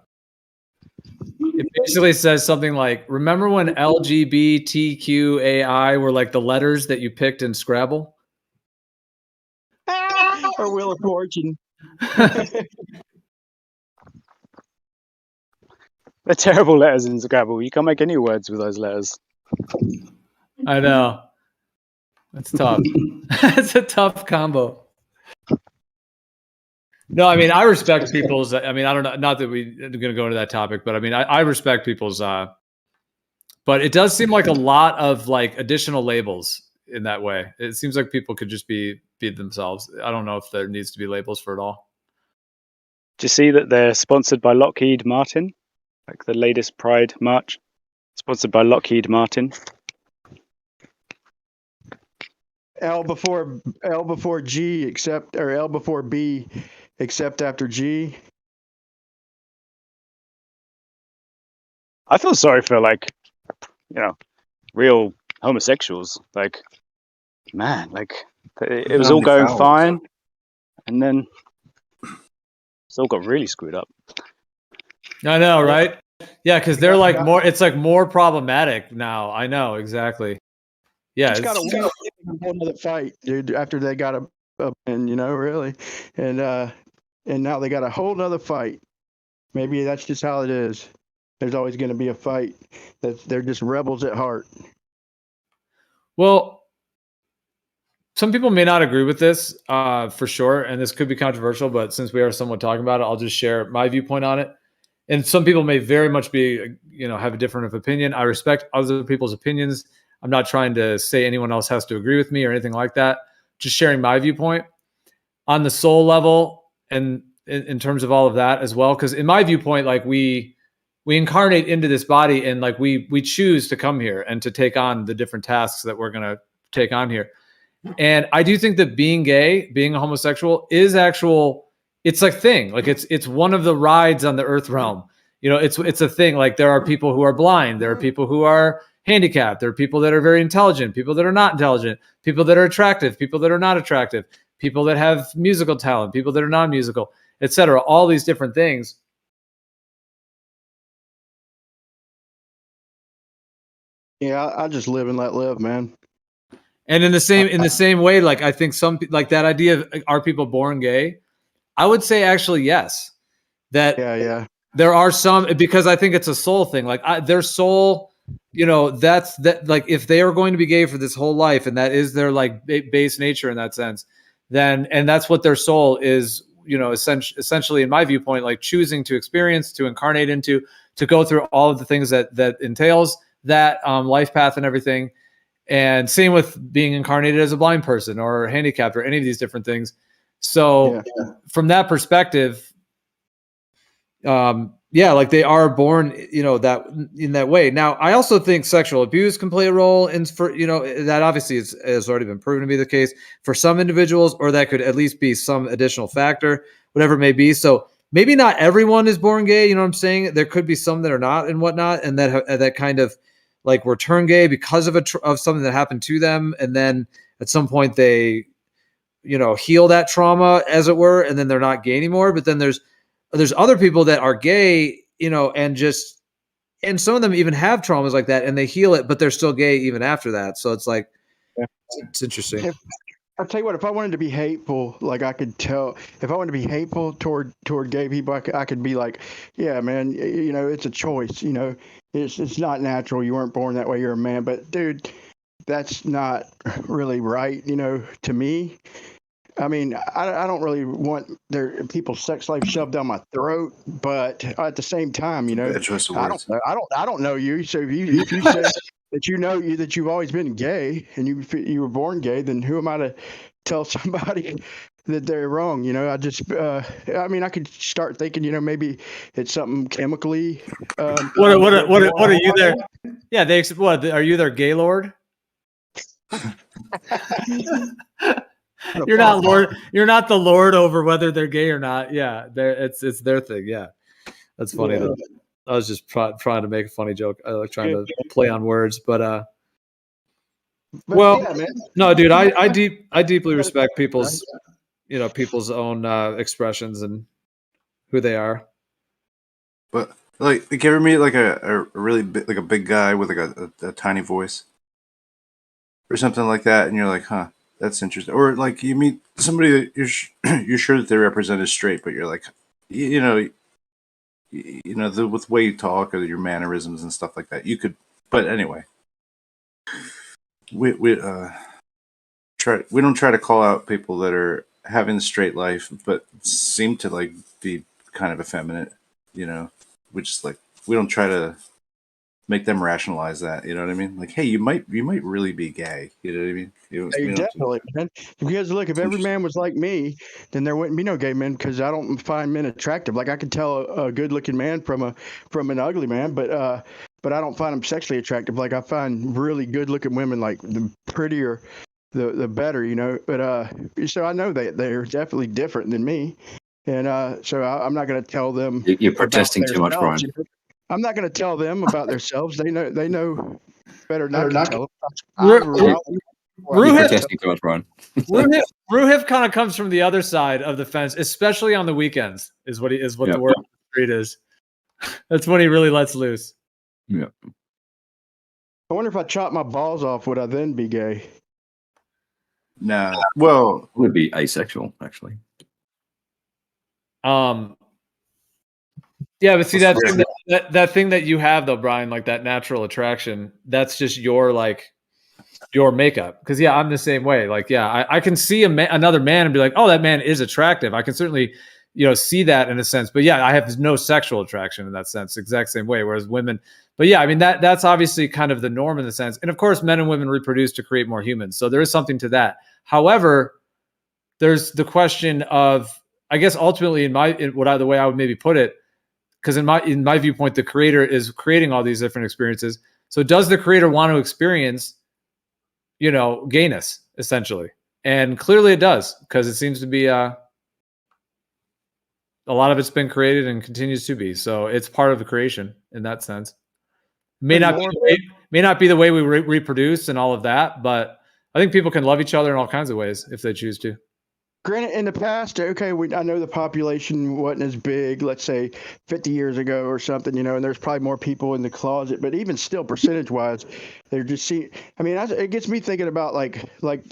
basically says something like, remember when LGBTQAI were like the letters that you picked in Scrabble? Or Wheel of Fortune. They're terrible letters in Scrabble. You can't make any words with those letters. I know. That's tough. It's a tough combo. No, I mean, I respect people's, I mean, I don't know, not that we're going to go into that topic, but I mean, I respect people's, but it does seem like a lot of like additional labels in that way. It seems like people could just be themselves. I don't know if there needs to be labels for it all. Do you see that they're sponsored by Lockheed Martin? Like the latest Pride March, sponsored by Lockheed Martin. L before G, except, or L before B, except after G. I feel sorry for real homosexuals. Like, man, like it was all going fine, and then it's all got really screwed up. I know, right? Yeah, because they're like more. It's like more problematic now. I know exactly. Yeah, it's got a whole nother fight, dude. After they got a and really, and now they got a whole nother fight. Maybe that's just how it is. There's always going to be a fight. That they're just rebels at heart. Well, some people may not agree with this for sure, and this could be controversial. But since we are somewhat talking about it, I'll just share my viewpoint on it. And some people may very much be, have a different opinion. I respect other people's opinions. I'm not trying to say anyone else has to agree with me or anything like that. Just sharing my viewpoint on the soul level and in terms of all of that as well. Because in my viewpoint, like we incarnate into this body and like we choose to come here and to take on the different tasks that we're going to take on here. And I do think that being gay, being a homosexual is it's like thing. Like it's one of the rides on the earth realm. It's a thing. Like there are people who are blind. There are people who are handicapped. There are people that are very intelligent, people that are not intelligent, people that are attractive, people that are not attractive, people that have musical talent, people that are non-musical, etc. All these different things. Yeah, I just live and let live, man. And in the same way, like I think some like that idea of are people born gay? I would say actually yes. That yeah. There are some, because I think it's a soul thing. Like their soul, that's that. Like if they are going to be gay for this whole life, and that is their like base nature in that sense, then and that's what their soul is. Essentially, in my viewpoint, like choosing to experience, to incarnate into, to go through all of the things that entails that life path and everything. And same with being incarnated as a blind person or handicapped or any of these different things. So from that perspective, yeah, like they are born, you know, that in that way. Now, I also think sexual abuse can play a role in, for, you know, that obviously has already been proven to be the case for some individuals, or that could at least be some additional factor, whatever it may be. So maybe not everyone is born gay. You know what I'm saying? There could be some that are not and whatnot, and that kind of like were turned gay because of of something that happened to them, and then at some point they, you know, heal that trauma, as it were, and then they're not gay anymore. But then there's other people that are gay, you know, and some of them even have traumas like that and they heal it, but they're still gay even after that. So it's like, Yeah. it's interesting. I'll tell you what, if I wanted to be hateful, like I could tell, if I wanted to be hateful toward gay people, I could be like, yeah, man, you know, it's a choice, you know, it's not natural. You weren't born that way. You're a man. But dude, that's not really right, you know, to me. I mean, I don't really want people's sex life shoved down my throat, but at the same time, you know, Bad choice of I words. don't know you. So if you say that you know that you've always been gay and you were born gay, then who am I to tell somebody that they're wrong? You know, I mean, I could start thinking, you know, maybe it's something chemically. What are you there? Yeah, what are you their gay lord? You're not lord. You're not the lord over whether they're gay or not. Yeah, it's their thing. Yeah, that's funny though. I was just trying to make a funny joke, like trying to play on words, but well, yeah, man. no, dude, I deeply respect people's, you know, people's own expressions and who they are. But like you ever meet like a really like a big guy with like a tiny voice or something like that, and you're like, huh, that's interesting. Or like you meet somebody that you're sure that they represent as straight, but you're like, you know, with the way you talk or your mannerisms and stuff like that, you could. But anyway, we don't try to call out people that are having the straight life, but seem to like be kind of effeminate, you know, which is like, we don't try to make them rationalize that, you know what I mean? Like, hey, you might really be gay, you know what I mean? Definitely, man. Because look, if every man was like me, then there wouldn't be no gay men. Because I don't find men attractive. Like I can tell a good-looking man from an ugly man, but I don't find them sexually attractive. Like I find really good-looking women, like the prettier, the better, you know. But so I know that they're definitely different than me, and so I'm not going to tell them. You're protesting too much, Brian. I'm not going to tell them about themselves. They know better not to tell them. Ruhif kind of comes from the other side of the fence, especially on the weekends. Is what the word on the street is. That's when he really lets loose. Yeah. I wonder if I chop my balls off, would I then be gay? No. Well, it would be asexual, actually. Yeah, but see that thing that you have though, Brian, like that natural attraction, that's just your makeup. Because yeah, I'm the same way. Like, yeah, I can see another man and be like, oh, that man is attractive. I can certainly, you know, see that in a sense. But yeah, I have no sexual attraction in that sense, exact same way. Whereas women, but yeah, I mean that's obviously kind of the norm in the sense. And of course, men and women reproduce to create more humans, so there is something to that. However, there's the question of, I guess, ultimately the way I would maybe put it. Because in my viewpoint, the creator is creating all these different experiences. So does the creator want to experience, you know, gayness, essentially? And clearly it does, because it seems to be a lot of it's been created and continues to be. So it's part of the creation in that sense. May not be the way we reproduce and all of that, but I think people can love each other in all kinds of ways if they choose to. Granted, in the past, okay, I know the population wasn't as big, let's say 50 years ago or something, you know, and there's probably more people in the closet, but even still, percentage-wise, they're just I mean, it gets me thinking about like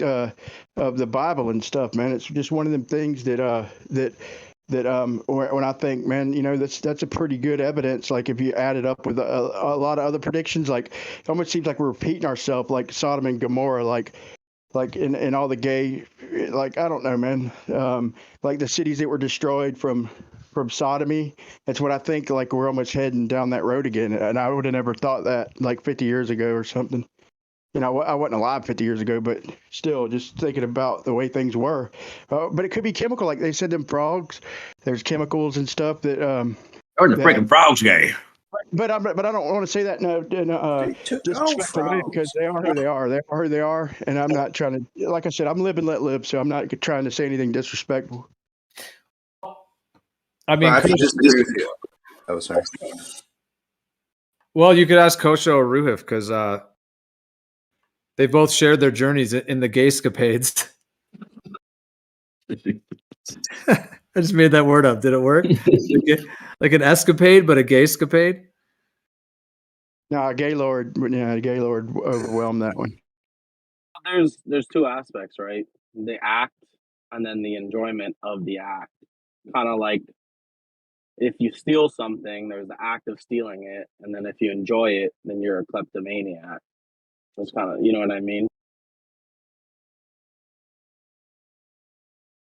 of the Bible and stuff, man. It's just one of them things that when I think, man, you know, that's a pretty good evidence. Like if you add it up with a lot of other predictions, like it almost seems like we're repeating ourselves, like Sodom and Gomorrah, like in all the gay, like, I don't know, man, like the cities that were destroyed from sodomy. That's what I think, like we're almost heading down that road again. And I would have never thought that like 50 years ago or something. You know, I wasn't alive 50 years ago, but still just thinking about the way things were. But it could be chemical. Like they said, them frogs, there's chemicals and stuff that Oh, the freaking frog's gay. But I don't want to say that disrespectfully because they are who they are. They are who they are, and I'm not trying to. Like I said, I'm live and let live, so I'm not trying to say anything disrespectful. I mean, I disagree with you. Oh, sorry. well, you could ask Kosho or Ruhif because they both shared their journeys in the gay escapades. I just made that word up. Did it work? Like an escapade, but a gay escapade? No, Gaylord overwhelmed that one. There's two aspects, right? The act and then the enjoyment of the act. Kind of like if you steal something, there's the act of stealing it, and then if you enjoy it, then you're a kleptomaniac. It's kind of, you know what I mean?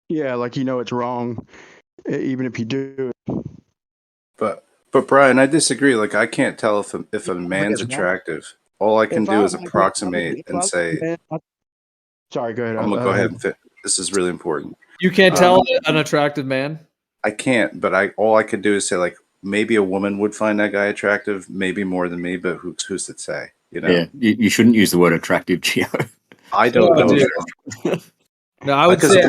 Yeah, like it's wrong, even if you do it. But Brian, I disagree. Like, I can't tell if a man's attractive. All I can do is approximate and say. Sorry, go ahead. I'm gonna go ahead and fit. This is really important. You can't tell an attractive man? I can't, but all I could do is say, like, maybe a woman would find that guy attractive, maybe more than me, but who's to say? You know? Yeah, you shouldn't use the word attractive, Gio. I don't know. No, I would say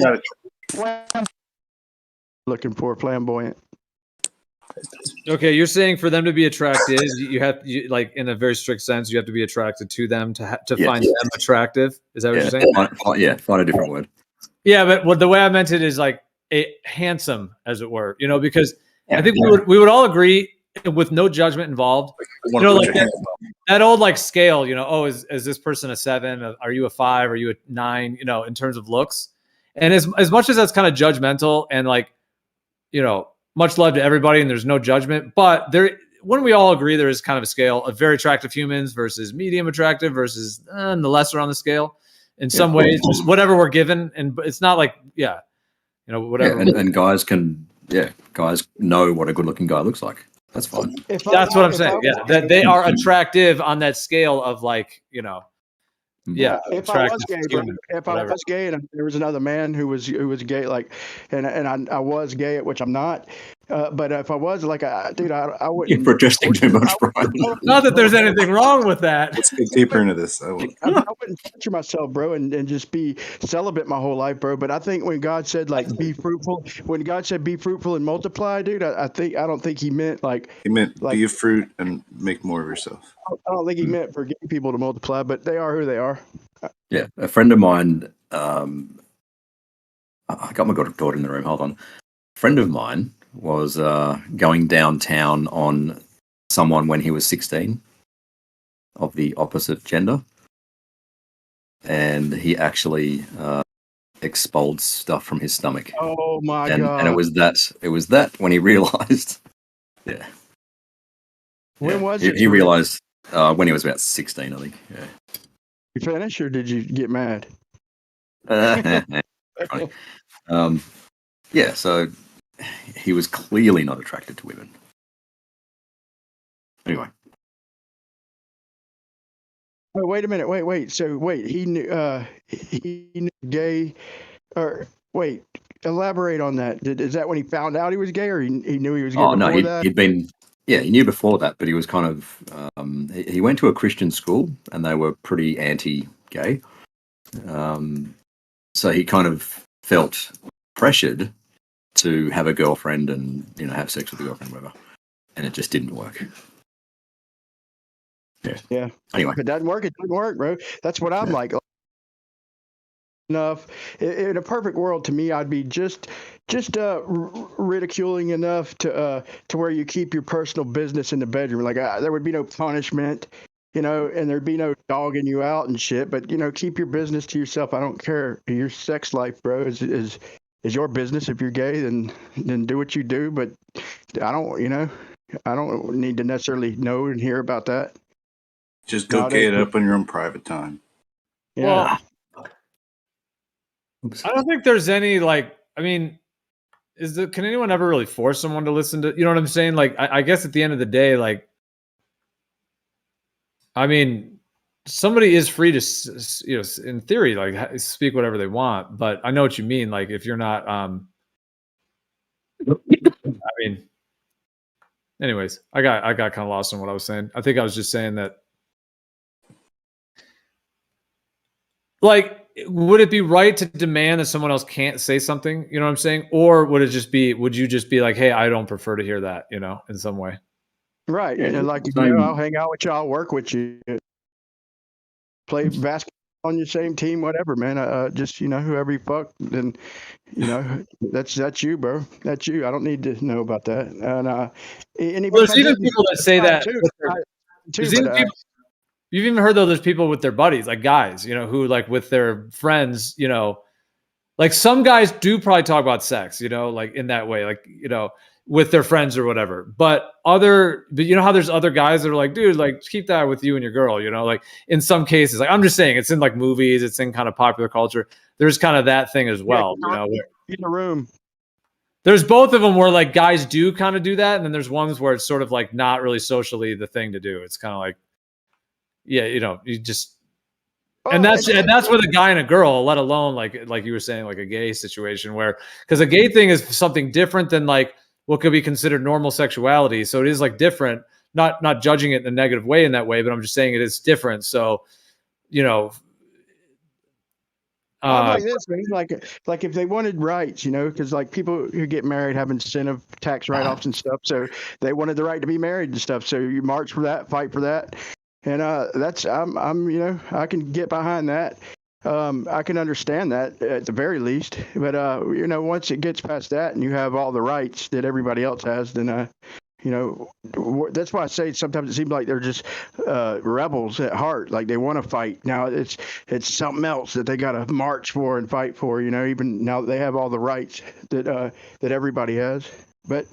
Looking for flamboyant. okay. You're saying for them to be attractive, you like in a very strict sense, you have to be attracted to them to Yes. find them attractive. Is that what you're saying? Find a different word. Yeah, but the way I meant it is like a handsome, as it were. Because Yeah. I think we would all agree with no judgment involved. Like that old like scale. Oh, is this person a 7? Are you a 5? Are you a 9? In terms of looks. And as much as that's kind of judgmental and like, much love to everybody and there's no judgment, but when we all agree there is kind of a scale of very attractive humans versus medium attractive versus the lesser on the scale in some ways, just whatever we're given. And it's not like, whatever. Yeah, and guys guys know what a good looking guy looks like. That's fine. That's what I'm saying. Yeah, that they are attractive on that scale of like, yeah. If I was gay, and there was another man who was gay, like, and I was gay, which I'm not. But if I was like, dude, I wouldn't. You're protesting too much, Brian. Not that there's anything wrong with that. Let's get deeper into this. I wouldn't torture myself, bro, and just be celibate my whole life, bro. But I think when God said like be fruitful, and multiply, dude, I don't think he meant like He meant be a fruit and make more of yourself. I don't think he meant for gay people to multiply, but they are who they are. Yeah, a friend of mine. I got my daughter in the room. Hold on. A friend of mine was going downtown on someone when he was 16 of the opposite gender, and he actually expelled stuff from his stomach. Oh my god! And it was that when he realized. Yeah. When was it? He realized when he was about 16, I think. Yeah. You finish or did you get mad? Funny. Yeah, so he was clearly not attracted to women. Anyway. Oh, wait a minute. Wait. So he knew gay, or wait, elaborate on that. Is that when he found out he was gay, or he knew he was gay before that? He'd been, he knew before that, but he was kind of, he went to a Christian school and they were pretty anti-gay. So he kind of felt pressured to have a girlfriend and, have sex with a girlfriend, whatever. And it just didn't work. Yeah. Anyway. If it doesn't work, it doesn't work, bro. That's what I'm like. Enough in a perfect world, to me, I'd be just ridiculing enough to where you keep your personal business in the bedroom. Like there would be no punishment, and there'd be no dogging you out and shit. But keep your business to yourself. I don't care. Your sex life, bro, is your business. If you're gay, then do what you do. But I don't need to necessarily know and hear about that. Just go gay it up on your own private time. Yeah. Well, I don't think there's any can anyone ever really force someone to listen to, you know what I'm saying? Like, I guess at the end of the day, somebody is free to, in theory, speak whatever they want, but I know what you mean. Like if you're not, anyways, I got kind of lost in what I was saying. I think I was just saying that, like, would it be right to demand that someone else can't say something? You know what I'm saying? Or would you just be like, hey, I don't prefer to hear that, you know, in some way? Right. Yeah, And like, it's you not know, even- I'll hang out with you. I'll work with you. Play basketball on your same team, whatever, man. Just, you know, whoever you fuck, then, you know, that's you, bro. That's you. I don't need to know about that. And even Well, if there's I even did, people that say fine that. too. with their- Too, there's even but, people, you've even heard though, there's people with their buddies, like guys, you know, who like with their friends, you know, like some guys do probably talk about sex, you know, like in that way, like, you know, with their friends or whatever. But you know how there's other guys that are like, dude, like keep that with you and your girl, you know, like in some cases, like I'm just saying, it's in like movies, it's in kind of popular culture. There's kind of that thing as well, you know. in the room. There's both of them where like guys do kind of do that, and then there's ones where it's sort of like not really socially the thing to do. It's kind of like, yeah, you know, you just, and that's with a guy and a girl, let alone like you were saying, like a gay situation where, because a gay thing is something different than like what could be considered normal sexuality. So it is like different, not judging it in a negative way in that way, but I'm just saying it is different. So, you know, Like this, man. Like if they wanted rights, you know, because like people who get married have incentive tax write-offs and stuff, so they wanted the right to be married and stuff. So you march for that, fight for that, and that's I'm you know, I can get behind that. I can understand that at the very least, but you know, once it gets past that and you have all the rights that everybody else has, then you know, that's why I say sometimes it seems like they're just rebels at heart. Like they want to fight. Now it's something else that they got to march for and fight for. You know, even now that they have all the rights that everybody has. But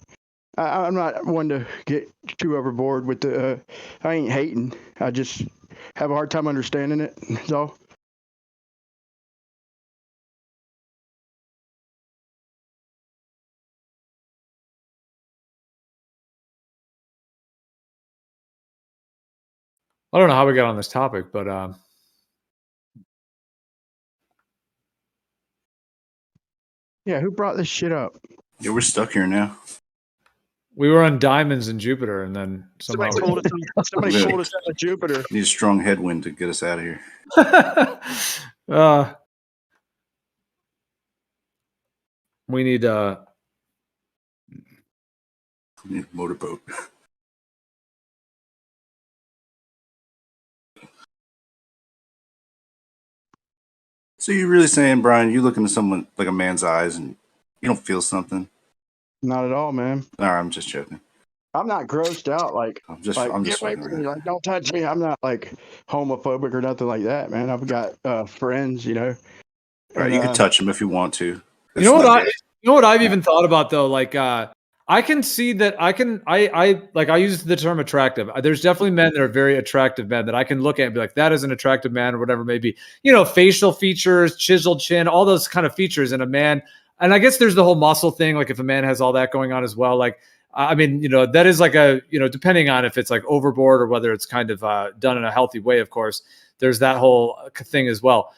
I'm not one to get too overboard with the. I ain't hating. I just have a hard time understanding it. That's all. I don't know how we got on this topic, but Yeah, who brought this shit up? Yeah, we're stuck here now. we were on diamonds in Jupiter, and then somehow Somebody pulled us out of Jupiter. Need a strong headwind to get us out of here. we need We need a motorboat. So you're really saying, Brian, you look into someone like a man's eyes and you don't feel something? Not at all, man. All right, I'm just joking. I'm not grossed out like I'm just get away fucking from me, around. like don't touch me. I'm not like homophobic or nothing like that, man. I've got friends, you know. All right, and, you can touch him if you want to. you know what I've even thought about though, like I can see that I use the term attractive. There's definitely men that are very attractive men that I can look at and be like, that is an attractive man or whatever it may be. You know, facial features, chiseled chin, all those kind of features in a man. And I guess there's the whole muscle thing. Like if a man has all that going on as well, like, I mean, you know, that is like a, you know, depending on if it's like overboard or whether it's kind of done in a healthy way, of course, there's that whole thing as well.